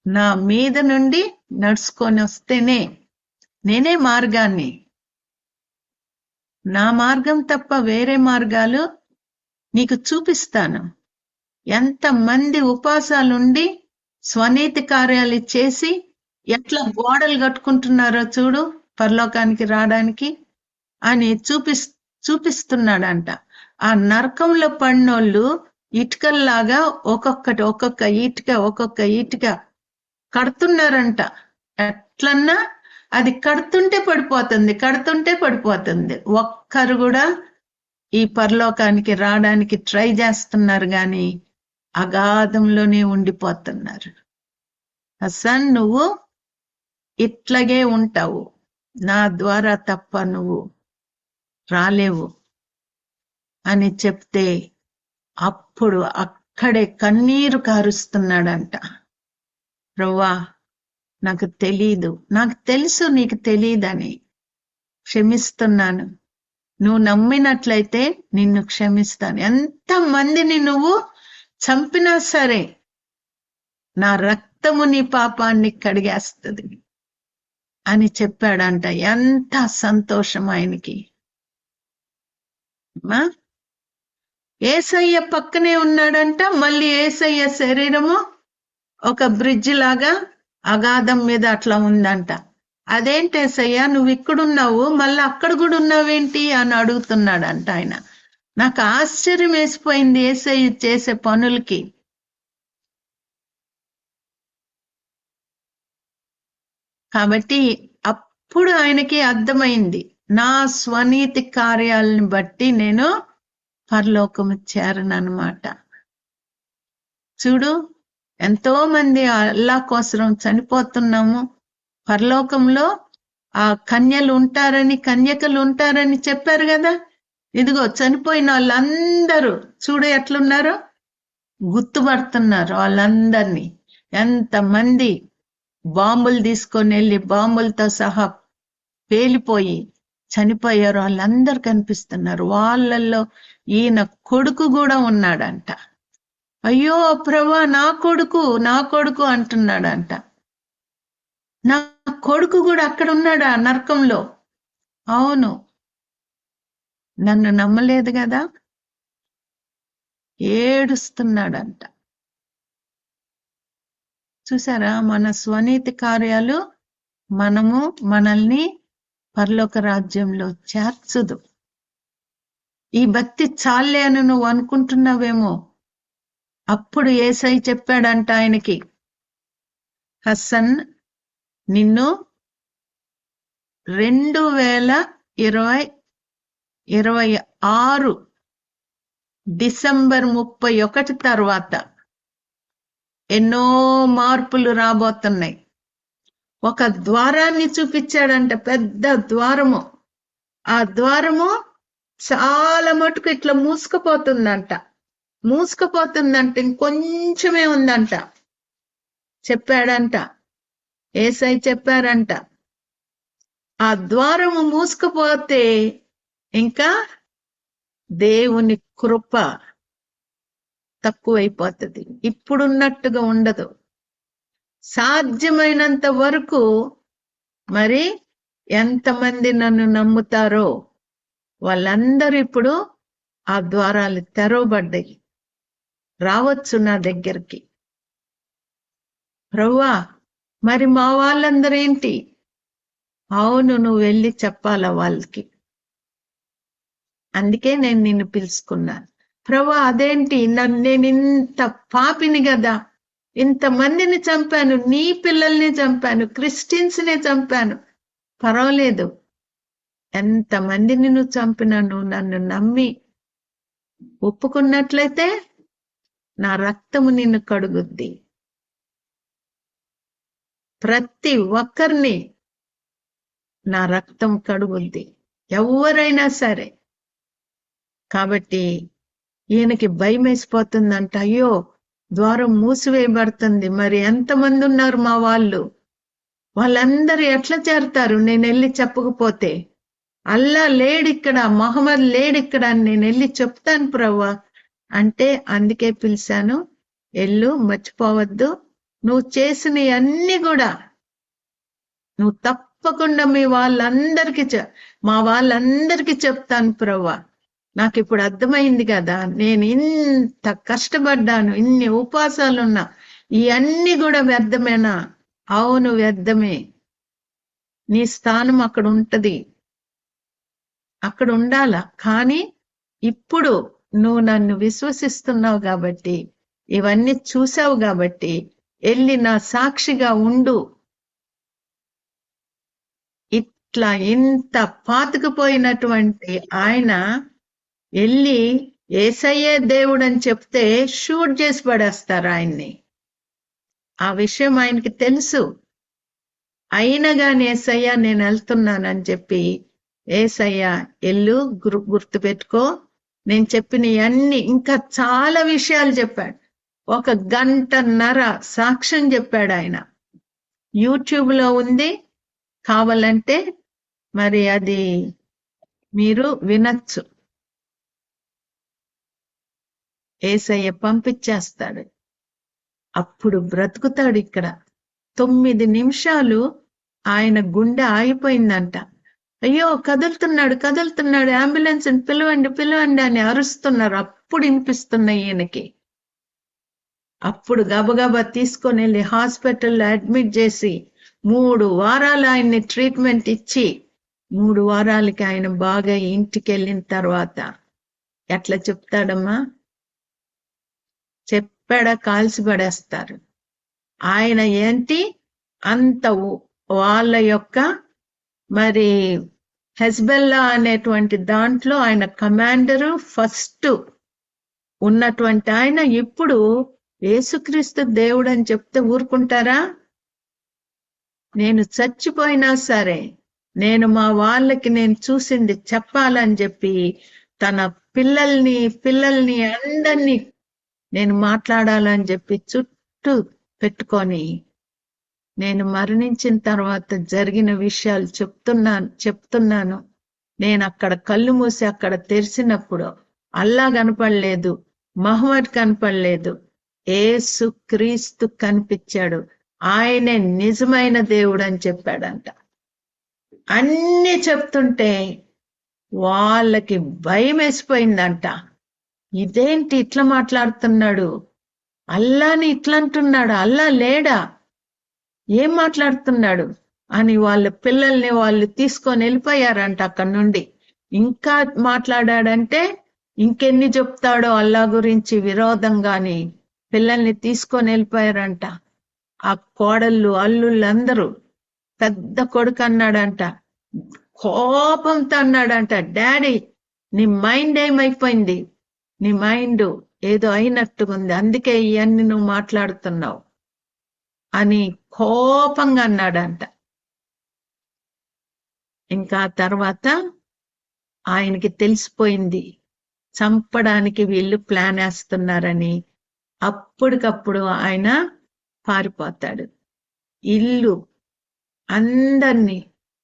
నా మీద నుండి నడుచుకొని వస్తేనే నేనే మార్గాన్ని, నా మార్గం తప్ప వేరే మార్గాలు నీకు చూపిస్తాను. ఎంతమంది ఉపవాసాలుండి స్వనీతి కార్యాలు చేసి ఎట్లా గోడలు కట్టుకుంటున్నారో చూడు పరలోకానికి రావడానికి అని చూపిస్తున్నాడంట. ఆ నరకంలో పడినోళ్ళు ఇటుకల్లాగా ఒక్కొక్క ఇటుక కడుతున్నారంట. ఎట్లన్నా అది కడుతుంటే పడిపోతుంది. ఒక్కరు కూడా ఈ పరలోకానికి రావడానికి ట్రై చేస్తున్నారు గాని అగాధంలోనే ఉండిపోతున్నారు. హసన్, నువ్వు ఇట్లాగే ఉంటావు, నా ద్వారా తప్ప నువ్వు రాలేవు అని చెప్తే అప్పుడు అక్కడే కన్నీరు కారుస్తున్నాడంట. ప్రభువా, నాకు తెలీదు, నాకు తెలుసు నీకు తెలీదని, క్షమిస్తున్నాను. నువ్వు నమ్మినట్లయితే నిన్ను క్షమిస్తాను. ఎంతమందిని నువ్వు చంపినా సరే నా రక్తము నీ పాపాన్ని కడిగేస్తుంది అని చెప్పాడంట. ఎంత సంతోషం ఆయనకి. యేసయ్య పక్కనే ఉన్నాడంట. మళ్ళీ యేసయ్య శరీరము ఒక బ్రిడ్జ్ లాగా అగాధం మీద అట్లా ఉందంట. అదేంటి యేసయ్య, నువ్వు ఇక్కడున్నావు మళ్ళీ అక్కడ కూడా ఉన్నావేంటి అని అడుగుతున్నాడంట ఆయన. నాకు ఆశ్చర్యం వేసిపోయింది యేసయ్య చేసే పనులకి. కాబట్టి అప్పుడు ఆయనకి అర్థమైంది, నా స్వనీతి కార్యాలను బట్టి నేను పరలోకము చేరనన్నమాట. చూడు, ఎంతో మంది అల్లా కోసం చనిపోతున్నాము. పరలోకంలో ఆ కన్యకలు ఉంటారని చెప్పారు కదా. ఇదిగో చనిపోయిన వాళ్ళందరూ చూడు ఎట్లున్నారో, గుర్తుపడుతున్నారు వాళ్ళందరినీ. ఎంతమంది బాంబులు తీసుకొని వెళ్ళి బాంబులతో సహా పేలిపోయి చనిపోయారు వాళ్ళందరూ కనిపిస్తున్నారు. వాళ్ళల్లో ఈయన కొడుకు కూడా ఉన్నాడంట. అయ్యో ప్రభా, నా కొడుకు అంటున్నాడంట. నా కొడుకు కూడా అక్కడ ఉన్నాడా నరకంలో? అవును, నన్ను నమ్మలేదు కదా, ఏడుస్తున్నాడంట. చూసారా, మన స్వనీతి కార్యాలు మనల్ని పరలోక రాజ్యంలో చేర్చదు. ఈ భక్తి చాలే అని నువ్వు అనుకుంటున్నావేమో. అప్పుడు యేసయ్య చెప్పాడంట ఆయనకి, హసన్, నిన్ను 2020 2026 డిసెంబర్ 31 తర్వాత ఎన్నో మార్పులు రాబోతున్నాయి. ఒక ద్వారాన్ని చూపించాడంట, పెద్ద ద్వారము. ఆ ద్వారము చాలా మటుకు ఇట్లా మూసుకుపోతుందంట, ఇంకొంచెమే ఉందంట చెప్పాడంట. యేసై చెప్పారంట, ఆ ద్వారము మూసుకుపోతే ఇంకా దేవుని కృప తక్కువైపోతుంది, ఇప్పుడున్నట్టుగా ఉండదు. సాధ్యమైనంత వరకు మరి ఎంతమంది నన్ను నమ్ముతారో వాళ్ళందరూ ఇప్పుడు ఆ ద్వారాలు తెరవబడ్డాయి, రావచ్చు నా దగ్గరికి. ప్రభువా మరి మా వాళ్ళందరూ ఏంటి? అవును, నువ్వు వెళ్ళి చెప్పాలా వాళ్ళకి. అందుకే నేను నిన్ను పిలుచుకున్నాను. ప్రభువా అదేంటి, నేను ఇంత పాపిని కదా, ఇంతమందిని చంపాను, నీ పిల్లల్ని చంపాను, క్రిస్టియన్స్ని చంపాను, పర్వాలేదు, ఎంతమందిని నువ్వు చంపినా నువ్వు నన్ను నమ్మి ఒప్పుకున్నట్లయితే నా రక్తము నిన్ను కడుగుద్ది. ప్రతి ఒక్కరిని నా రక్తం కడుగుద్ది, ఎవరైనా సరే. కాబట్టి ఈయనకి భయం వేసిపోతుందంట, అయ్యో ద్వారం మూసివేయబడుతుంది, మరి ఎంతమంది ఉన్నారు మా వాళ్ళందరూ ఎట్లా చేరతారు నేను వెళ్ళి చెప్పకపోతే? అల్లా లేడిక్కడ, మహమ్మద్ లేడిక్కడ అని నేను వెళ్ళి చెప్తాను ప్రభువా అంటే, అందుకే పిలిచాను, ఎల్లు, మర్చిపోవద్దు, నువ్వు చేసిన అన్ని కూడా నువ్వు తప్పకుండా మా వాళ్ళందరికీ చెప్తాను ప్రభువా. నాకు ఇప్పుడు అర్థమైంది కదా, నేను ఇంత కష్టపడ్డాను, ఇన్ని ఉపవాసాలున్నా, ఇవన్నీ కూడా వ్యర్థమేనా? అవును వ్యర్థమే. నీ స్థానం అక్కడ ఉంటది, అక్కడ ఉండాలా. కానీ ఇప్పుడు నువ్వు నన్ను విశ్వసిస్తున్నావు కాబట్టి, ఇవన్నీ చూసావు కాబట్టి వెళ్ళి నా సాక్షిగా ఉండు. ఇట్లా ఇంత పాతుకుపోయినటువంటి ఆయన వెళ్ళి యేసయ్యే దేవుడు అని చెప్తే షూట్ చేసి పడేస్తారు ఆయన్ని. ఆ విషయం ఆయనకి తెలుసు. అయినా కానీ యేసయ్య నేను వెళ్తున్నానని చెప్పి, యేసయ్య ఎల్లు, గుర్తుపెట్టుకో, నేను చెప్పిన అన్ని ఇంకా చాలా విషయాలు చెప్పాడు. 1 గంటన్నర సాక్ష్యం చెప్పాడు ఆయన. యూట్యూబ్ లో ఉంది, కావాలంటే మరి అది మీరు వినొచ్చు. యేసయ్య పంపించేస్తాడు, అప్పుడు బ్రతుకుతాడు. ఇక్కడ 9 నిమిషాలు ఆయన గుండె ఆగిపోయిందంట. అయ్యో కదులుతున్నాడు, అంబులెన్స్ పిలవండి అని అరుస్తున్నారు. అప్పుడు వినిపిస్తున్నాయి ఈయనకి. అప్పుడు గబగబా తీసుకొని వెళ్ళి హాస్పిటల్లో అడ్మిట్ చేసి 3 వారాలు ఆయన్ని ట్రీట్మెంట్ ఇచ్చి 3 వారాలకి ఆయన బాగా ఇంటికి వెళ్ళిన తర్వాత ఎట్లా చెప్తాడమ్మా? చెప్పాడా కాల్చి పడేస్తారు. ఆయన ఏంటి అంత వాళ్ళ యొక్క మరి హెజ్బెల్లా అనేటువంటి దాంట్లో ఆయన కమాండరు, ఫస్ట్ ఉన్నటువంటి ఆయన ఇప్పుడు యేసుక్రీస్తు దేవుడు అని చెప్తే ఊరుకుంటారా? నేను చచ్చిపోయినా సరే నేను మా వాళ్ళకి నేను చూసింది చెప్పాలని చెప్పి తన పిల్లల్ని అందరినీ నేను మాట్లాడాలని చెప్పి చుట్టూ పెట్టుకొని, నేను మరణించిన తర్వాత జరిగిన విషయాలు చెప్తున్నాను. నేను అక్కడ కళ్ళు మూసి అక్కడ తెరిచినప్పుడు అల్లా కనపడలేదు, మహమ్మద్ కనపడలేదు, యేసు క్రీస్తు కనిపించాడు, ఆయనే నిజమైన దేవుడు అని చెప్పాడంట. అన్ని చెప్తుంటే వాళ్ళకి భయం వేసిపోయిందంట. ఇదేంటి ఇట్లా మాట్లాడుతున్నాడు, అల్లాని ఇట్లా అంటున్నాడు, అల్లా లేడా, ఏం మాట్లాడుతున్నాడు అని వాళ్ళ పిల్లల్ని వాళ్ళు తీసుకొని వెళ్ళిపోయారంట అక్కడి నుండి. ఇంకా మాట్లాడాడంటే ఇంకెన్ని చెప్తాడో అల్లా గురించి విరోధంగాని పిల్లల్ని తీసుకొని వెళ్ళిపోయారంట. ఆ కోడళ్ళు అల్లుళ్ళు అందరూ, పెద్ద కొడుకు అన్నాడంట, కోపంతో అన్నాడంట, డాడీ నీ మైండ్ ఏమైపోయింది? నీ మైండ్ ఏదో అయినట్టుగుంది, అందుకే ఇవన్నీ నువ్వు మాట్లాడుతున్నావు అని కోపంగా అన్నాడంట. ఇంకా తర్వాత ఆయనకి తెలిసిపోయింది చంపడానికి వీళ్ళు ప్లాన్ వేస్తున్నారని. అప్పటికప్పుడు ఆయన పారిపోతాడు. ఇల్లు అందరినీ,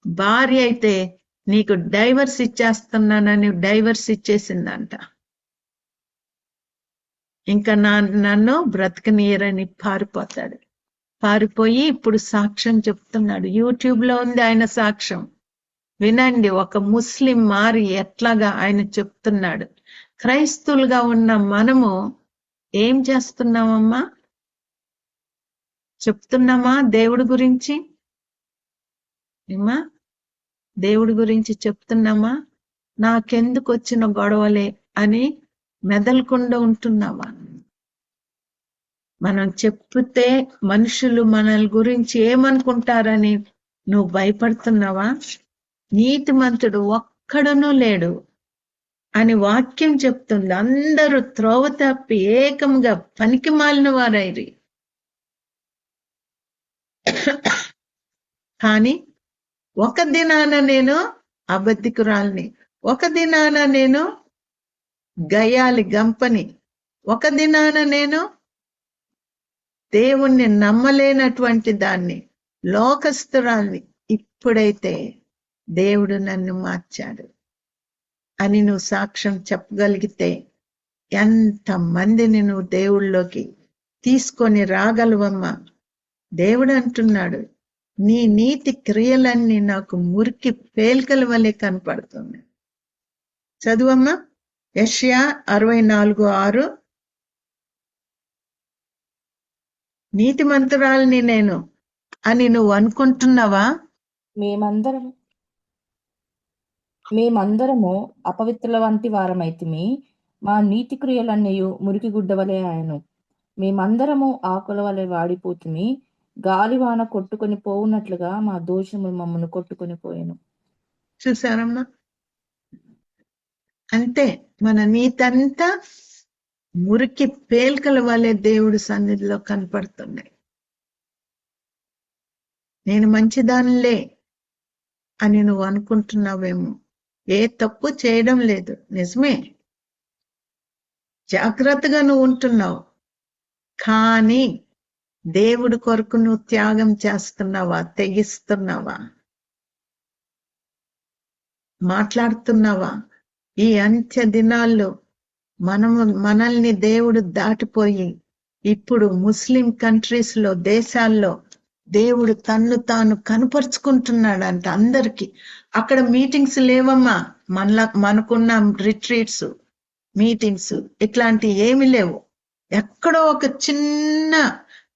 భార్య అయితే నీకు డైవర్స్ ఇచ్చేస్తున్నానని డైవర్స్ ఇచ్చేసిందంట. ఇంకా నన్ను బ్రతకనీయరని పారిపోతాడు. పారిపోయి ఇప్పుడు సాక్ష్యం చెప్తున్నాడు. యూట్యూబ్ లో ఉంది ఆయన సాక్ష్యం, వినండి. ఒక ముస్లిం మారి ఎట్లాగా ఆయన చెప్తున్నాడు. క్రైస్తవులుగా ఉన్న మనము ఏం చేస్తున్నామమ్మా? చెప్తున్నామా దేవుడి గురించి? ఏమా దేవుడి గురించి చెప్తున్నామా? నాకెందుకు వచ్చిన గొడవలే అని మెదలకుండా ఉంటున్నావా? మనం చెప్తే మనుషులు మనల్ గురించి ఏమనుకుంటారని నువ్వు భయపడుతున్నావా? నీతిమంతుడు ఒక్కడునూ లేడు అని వాక్యం చెప్తుంది. అందరూ త్రోవ తప్పి ఏకంగా పనికి మాలిన వారైరి. కానీ ఒక దినాన నేను అబద్ధికురాల్ని, ఒక దినాన నేను గయాలి గంపని, ఒక దినాన నేను దేవుణ్ణి నమ్మలేనటువంటి దాన్ని, లోకస్తురాల్ని. ఇప్పుడైతే దేవుడు నన్ను మార్చాడు అని నువ్వు సాక్ష్యం చెప్పగలిగితే ఎంత మందిని నువ్వు దేవుళ్ళలోకి తీసుకొని రాగలవమ్మా? దేవుడు అంటున్నాడు, నీ నీతి క్రియలన్నీ నాకు మురికి పేలికల వలె కనపడుతుంది. చదువమ్మా, యెషయా 64:6. నీతిమంతురాల్ని నేను అని నువ్వు అనుకుంటున్నావా? మేమందరము అపవిత్రుల వంటి వారమైతిమి, మా నీతి క్రియలన్నయు మురికి గుడ్డ వలె ఆయను. మేమందరము ఆకుల వలె వాడిపోతుమి, గాలివాన కొట్టుకొని పోవునట్లుగా మా దోషములు మమ్మల్ని కొట్టుకొని పోయాను. చూసారమ్మా? అంతే, మన నీతంతా మురికి పేల్కల వలె దేవుడి సన్నిధిలో కనపడుతున్నాయి. నేను మంచిదానిలే అని నువ్వు అనుకుంటున్నావేమో. ఏ తప్పు చేయడం లేదు, నిజమే, జాగ్రత్తగా నువ్వు ఉంటున్నావు. కానీ దేవుడి కొరకు నువ్వు త్యాగం చేస్తున్నావా? తెగిస్తున్నావా? మాట్లాడుతున్నావా? ఈ అంత్య దినాల్లో మనల్ని దేవుడు దాటిపోయి ఇప్పుడు ముస్లిం కంట్రీస్ లో, దేశాల్లో దేవుడు తన్ను తాను కనపరుచుకుంటున్నాడంట అందరికి. అక్కడ మీటింగ్స్ లేవమ్మా, మనకున్న రిట్రీట్స్, మీటింగ్స్ ఇట్లాంటి ఏమి లేవు. ఎక్కడో ఒక చిన్న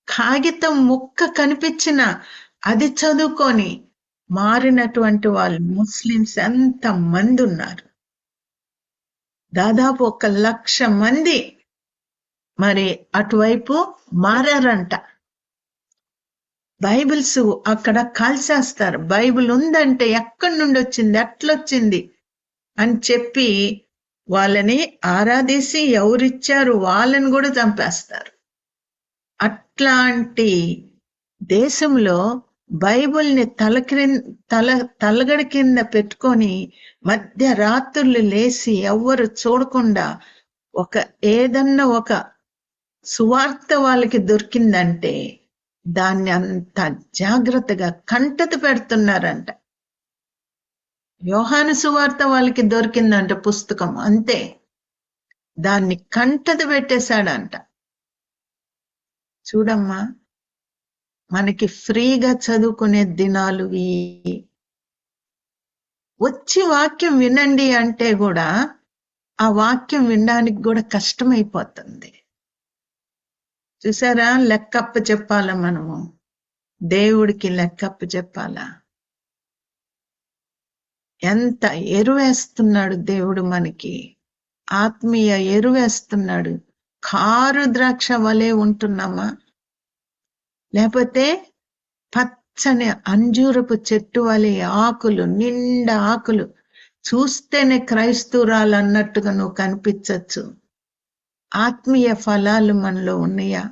కాగితం ముక్క కనిపించిన అది చదువుకొని మారినటువంటి వాళ్ళు ముస్లిమ్స్ ఎంత మంది ఉన్నారు? దాదాపు 1,00,000 మంది మరి అటువైపు మారారంట. బైబిల్స్ అక్కడ కాల్చేస్తారు. బైబిల్ ఉందంటే ఎక్కడి నుండి వచ్చింది, ఎట్లొచ్చింది అని చెప్పి వాళ్ళని ఆరాధించి ఎవరిచ్చారు వాళ్ళని కూడా చంపేస్తారు. అట్లాంటి దేశంలో బైబిల్ని తలగడి కింద పెట్టుకొని మధ్యరాత్రులు లేచి ఎవ్వరు చూడకుండా ఏదన్నా ఒక సువార్త వాళ్ళకి దొరికిందంటే దాన్ని అంత జాగ్రత్తగా కంటత పెడుతున్నారంట. యోహాను సువార్త వాళ్ళకి దొరికిందంట పుస్తకం, అంతే, దాన్ని కంటత పెట్టేశాడంట. చూడమ్మా, మనకి ఫ్రీగా చదువుకునే దినాలు వచ్చి వాక్యం వినండి అంటే కూడా ఆ వాక్యం వినడానికి కూడా కష్టమైపోతుంది. చూసారా? లెక్కప్ప చెప్పాలా మనము, దేవుడికి లెక్కప్ప చెప్పాలా? ఎంత ఎరువేస్తున్నాడు దేవుడు మనకి, ఆత్మీయ ఎరువేస్తున్నాడు. కారు ద్రాక్ష వలె ఉంటున్నామా, లేకపోతే పచ్చని అంజూరపు చెట్టు వలె ఆకులు, నిండా ఆకులు, చూస్తేనే క్రైస్తవురాలు అన్నట్టుగా నువ్వు కనిపించచ్చు. ఆత్మీయ ఫలాలు మనలో ఉన్నాయా?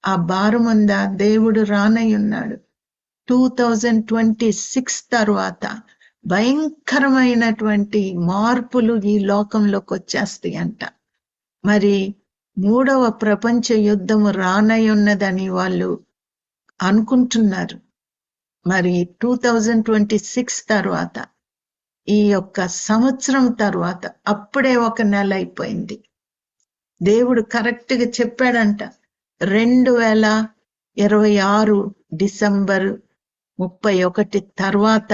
ఆ భారముందా? దేవుడు రానయ్యున్నాడు. 2026 తర్వాత భయంకరమైనటువంటి మార్పులు ఈ లోకంలోకి వచ్చేస్తాయి అంట. మరి 3వ ప్రపంచ యుద్ధము రానయ్యున్నదని వాళ్ళు అనుకుంటున్నారు. మరి 2026 తర్వాత, ఈ యొక్క సంవత్సరం తర్వాత, అప్పుడే 1 నెల అయిపోయింది. దేవుడు కరెక్ట్ గా చెప్పాడంట, 2026 డిసెంబర్ 31 తర్వాత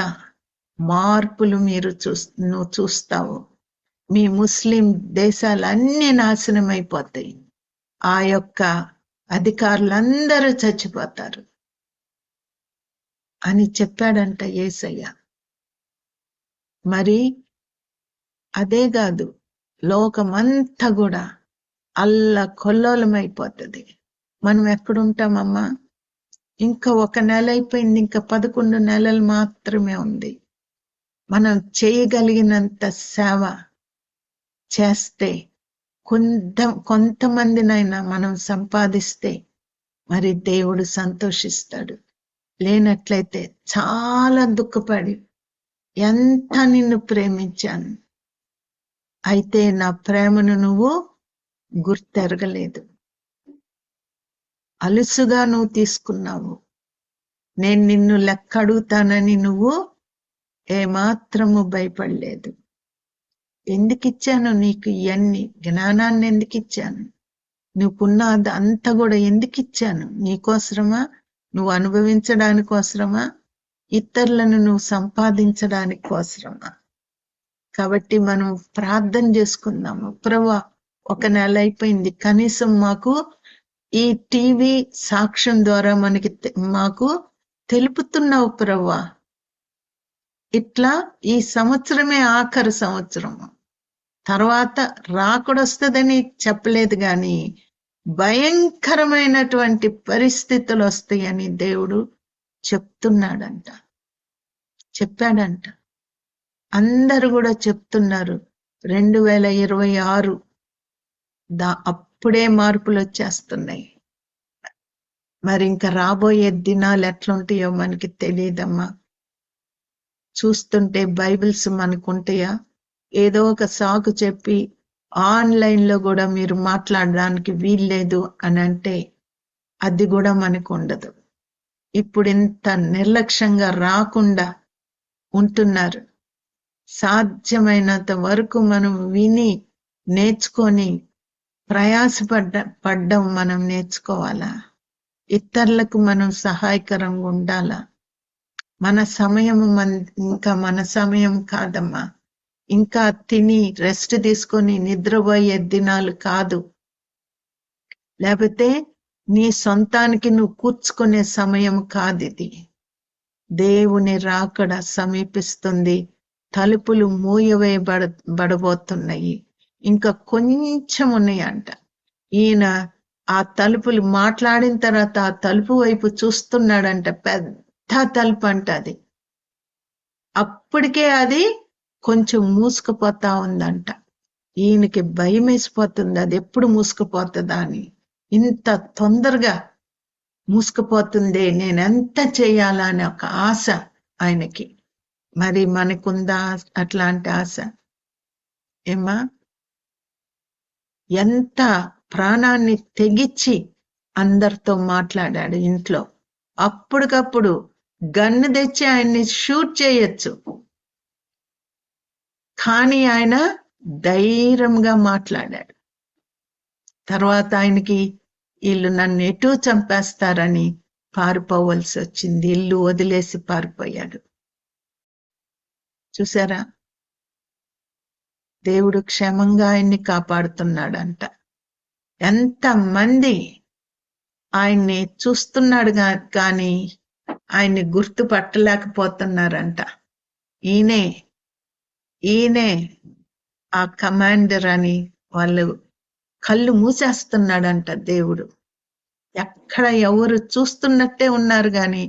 మార్పులు నువ్వు చూస్తావు. మీ ముస్లిం దేశాలన్నీ నాశనం అయిపోతాయి. ఆ యొక్క అధికారులందరూ చచ్చిపోతారు అని చెప్పాడంట యేసయ్య. మరి అదే కాదు, లోకమంతా కూడా అల్లకొల్లోలమైపోతుంది. మనం ఎక్కడుంటామమ్మా? ఇంకా 1 నెల అయిపోయింది, ఇంకా 11 నెలలు మాత్రమే ఉంది. మనం చేయగలిగినంత సేవ చేస్తే, కొంతమందినైనా మనం సంపాదిస్తే మరి దేవుడు సంతోషిస్తాడు. లేనట్లయితే చాలా దుఃఖపడి, ఎంత నిన్ను ప్రేమించాను, అయితే నా ప్రేమను నువ్వు గుర్తెరగలేదు, అలుసుగా నువ్వు తీసుకున్నావు, నేను నిన్ను లెక్క అడుగుతానని నువ్వు ఏమాత్రము భయపడలేదు. ఎందుకు ఇచ్చాను నీకు ఇవన్నీ? జ్ఞానాన్ని ఎందుకు ఇచ్చాను? నువ్వుకున్న అంతా కూడా ఎందుకు ఇచ్చాను? నీకోసరమా? నువ్వు అనుభవించడానికోసరమా? ఇతరులను నువ్వు సంపాదించడానికి కోసరమా? కాబట్టి మనం ప్రార్థన చేసుకుందాము. ప్రభువా, 1 నెల అయిపోయింది, కనీసం మాకు ఈ టీవీ సాక్ష్యం ద్వారా మాకు తెలుపుతున్నావు ప్రభువా. ఇట్లా ఈ సంవత్సరమే ఆఖరి సంవత్సరము, తర్వాత రాకడొస్తుందని చెప్పలేదు, కానీ భయంకరమైనటువంటి పరిస్థితులు వస్తాయని దేవుడు చెప్పాడంట. అందరూ కూడా చెప్తున్నారు 2026 అప్పుడే మార్పులు వచ్చేస్తున్నాయి. మరి ఇంకా రాబోయే దినాలు ఎట్లుంటాయో మనకి తెలియదమ్మా. చూస్తుంటే బైబిల్స్ మనకుంటాయా? ఏదో ఒక సాకు చెప్పి ఆన్లైన్లో కూడా మీరు మాట్లాడడానికి వీల్లేదు అని అంటే అది కూడా మనకు ఉండదు. ఇప్పుడు ఇంత నిర్లక్ష్యంగా రాకుండా ఉంటున్నారు. సాధ్యమైనంత వరకు మనం విని నేర్చుకొని పడ్డం మనం నేర్చుకోవాలా. ఇతరులకు మనం సహాయకరంగా ఉండాలా. మన సమయం ఇంకా మన సమయం కాదమ్మా. ఇంకా తిని రెస్ట్ తీసుకొని నిద్రపోయే దినాలు కాదు. లేకపోతే నీ సొంతానికి నువ్వు కూర్చుకునే సమయం కాదు ఇది. దేవుని రాకడ సమీపిస్తుంది. తలుపులు మూయవేయబడబోతున్నాయి. ఇంకా కొంచెం ఉన్నాయంట. ఈయన ఆ తలుపులు మాట్లాడిన తర్వాత ఆ తలుపు వైపు చూస్తున్నాడంట. పెద్ద తలుపు అంట అది. అప్పటికే అది కొంచెం మూసుకుపోతా ఉందంట. ఈయనకి భయం వేసిపోతుంది, అది ఎప్పుడు మూసుకుపోతుందా అని. ఇంత తొందరగా మూసుకుపోతుందే, నేనెంత చేయాలా అని ఒక ఆశ ఆయనకి. మరి మనకుందా అట్లాంటి ఆశ? ఏమా, ఎంత ప్రాణాన్ని తెగించి అందరితో మాట్లాడాడు ఇంట్లో. అప్పటికప్పుడు గన్ను తెచ్చి ఆయన్ని షూట్ చేయొచ్చు, కానీ ఆయన ధైర్యంగా మాట్లాడాడు. తర్వాత ఆయనకి వీళ్ళు నన్ను ఎటూ చంపేస్తారని పారిపోవలసి వచ్చింది. ఇల్లు వదిలేసి పారిపోయాడు. చూసారా, దేవుడు క్షేమంగా ఆయన్ని కాపాడుతున్నాడంట. ఎంతమంది ఆయన్ని చూస్తున్నాడు కానీ ఆయన్ని గుర్తుపట్టలేకపోతున్నారంట. ఈయనే ఆ కమాండర్ అని వాళ్ళు కళ్ళు మూసేస్తున్నాడంట దేవుడు. ఎక్కడ ఎవరు చూస్తున్నట్టే ఉన్నారు కానీ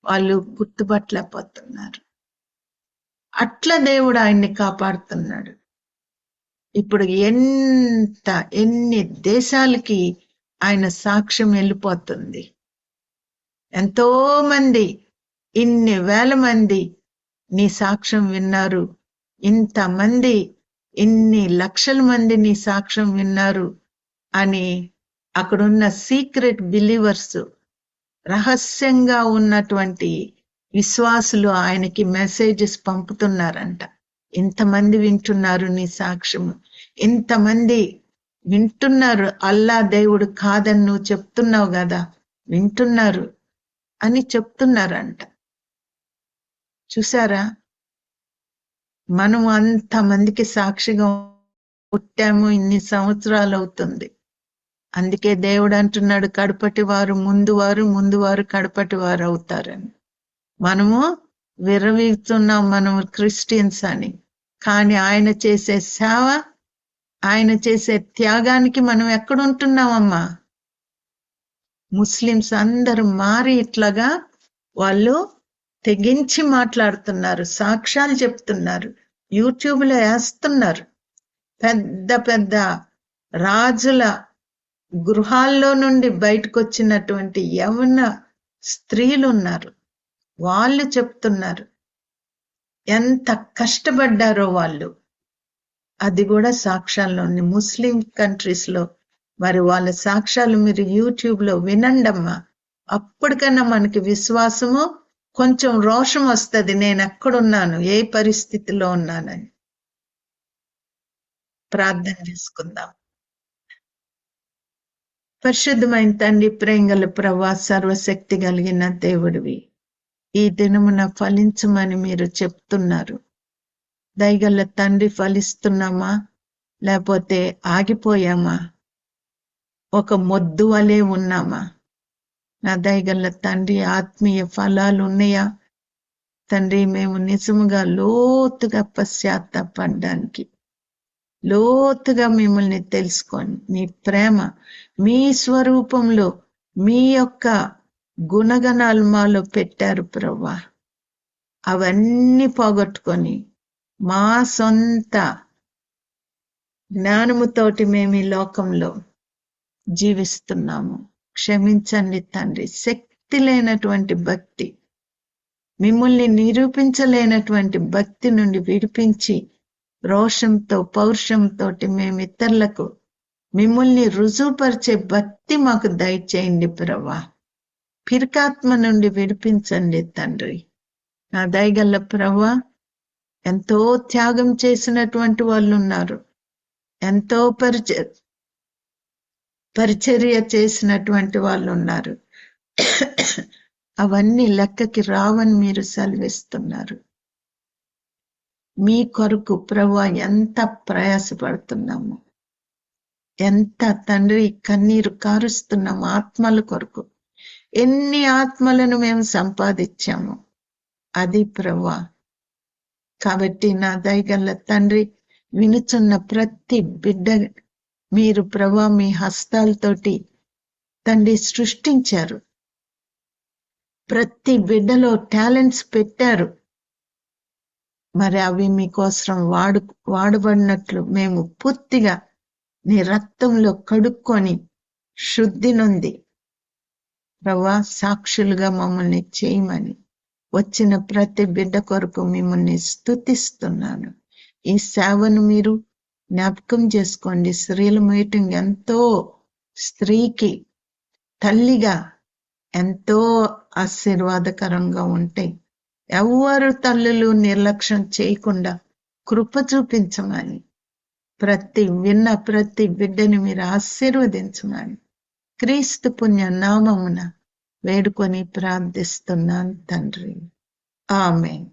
వాళ్ళు గుర్తుపట్టలేకపోతున్నారు. అట్లా దేవుడు ఆయన్ని కాపాడుతున్నాడు. ఇప్పుడు ఎన్ని దేశాలకి ఆయన సాక్ష్యం వెళ్ళిపోతుంది. ఎంతో మంది, ఇన్ని వేల మంది నీ సాక్ష్యం విన్నారు, ఇంతమంది, ఇన్ని లక్షల మంది నీ సాక్ష్యం విన్నారు అని అక్కడున్న సీక్రెట్ బిలీవర్స్, రహస్యంగా ఉన్నటువంటి విశ్వాసులు ఆయనకి మెసేజెస్ పంపుతున్నారంట. ఇంతమంది వింటున్నారు నీ సాక్ష్యము, ఇంతమంది వింటున్నారు, అల్లా దేవుడు కాదని నువ్వు చెప్తున్నావు కదా, వింటున్నారు అని చెప్తున్నారంట. చూసారా, మనం అంతమందికి సాక్షిగా పుట్టాము, ఇన్ని సంవత్సరాలు అవుతుంది. అందుకే దేవుడు అంటున్నాడు, కడపటి వారు ముందువారు కడపటి వారు అవుతారని. మనము విరవీగుతున్నాం మనం క్రిస్టియన్స్ అని, కానీ ఆయన చేసే సేవ, ఆయన చేసే త్యాగానికి మనం ఎక్కడుంటున్నామమ్మా? ముస్లిమ్స్ అందరూ మారి ఇట్లాగా వాళ్ళు తెగించి మాట్లాడుతున్నారు, సాక్ష్యాలు చెప్తున్నారు, యూట్యూబ్లో వేస్తున్నారు. పెద్ద పెద్ద రాజుల గృహాల్లో నుండి బయటకు వచ్చినటువంటి యవ్వన స్త్రీలు ఉన్నారు, వాళ్ళు చెప్తున్నారు ఎంత కష్టపడ్డారో వాళ్ళు. అది కూడా సాక్ష్యాల్లోని ముస్లిం కంట్రీస్ లో. మరి వాళ్ళ సాక్ష్యాలు మీరు యూట్యూబ్ లో వినండమ్మా. అప్పటికన్నా మనకి విశ్వాసము, కొంచెం రోషం వస్తుంది, నేను ఎక్కడున్నాను, ఏ పరిస్థితిలో ఉన్నానని. ప్రార్థన చేసుకుందాం. పరిశుద్ధమైన తండ్రి, ప్రేంగల ప్రభా, సర్వశక్తి కలిగిన దేవుడివి, ఈ దినమున ఫలించమని మీరు చెప్తున్నారు. దయగల తండ్రి, ఫలిస్తున్నామా లేకపోతే ఆగిపోయామా? ఒక మొద్దు వలె ఉన్నామా? నా దయగల తండ్రి, ఆత్మీయ ఫలాలు ఉన్నాయా తండ్రి? మేము నిజముగా లోతుగా పశ్చాత్తాపడడానికి, లోతుగా మిమ్మల్ని తెలుసుకొని, మీ ప్రేమ, మీ స్వరూపంలో మీ యొక్క గుణగణాలు మాలో పెట్టారు ప్రభువా. అవన్నీ పోగొట్టుకొని మా సొంత జ్ఞానముతోటి మేము ఈ లోకంలో జీవిస్తున్నాము. క్షమించండి తండ్రి. శక్తి లేనటువంటి భక్తి, మిమ్మల్ని నిరూపించలేనటువంటి భక్తి నుండి విడిపించి, రోషంతో పౌరుషంతో మేము ఇతరులకు మిమ్మల్ని రుజువుపరిచే భక్తి మాకు దయచేయండి ప్రభా. పిరికాత్మ నుండి విడిపించండి తండ్రి. నా దయగల ప్రభా, ఎంతో త్యాగం చేసినటువంటి వాళ్ళు ఉన్నారు, ఎంతో పరిచర్య చేసినటువంటి వాళ్ళు ఉన్నారు. అవన్నీ లెక్కకి రావని మీరు సెలవిస్తున్నారు. మీ కొరకు ప్రభువా ఎంత ప్రయాసపడుతున్నాము, ఎంత తండ్రి కన్నీరు కారుస్తున్నాము ఆత్మల కొరకు. ఎన్ని ఆత్మలను మేము సంపాదించాము, అది ప్రభువా. కాబట్టి నా దయగల తండ్రి, వినుచున్న ప్రతి బిడ్డ మీరు ప్రభువా మీ హస్తాలతోటి తండ్రి సృష్టించారు. ప్రతి బిడ్డలో టాలెంట్స్ పెట్టారు. మరి అవి మీకోసం వాడబడినట్లు మేము పూర్తిగా నీ రక్తంలో కడుక్కొని శుద్ధి నొంది ప్రభువా సాక్షులుగా మమ్మల్ని చేయమని వచ్చిన ప్రతి బిడ్డ కొరకు మిమ్మల్ని స్తుతిస్తున్నాను. ఈ సేవను మీరు జ్ఞాపకం చేసుకోండి. స్త్రీల మీటింగ్ ఎంతో స్త్రీకి తల్లిగా ఎంతో ఆశీర్వాదకరంగా ఉంటాయి. ఎవరు తల్లులు నిర్లక్ష్యం చేయకుండా కృప చూపించమని, విన్న ప్రతి బిడ్డని మీరు ఆశీర్వదించమని క్రీస్తు పుణ్య నామమున వేడుకొని ప్రార్థిస్తున్నాను తండ్రి. ఆమేన్.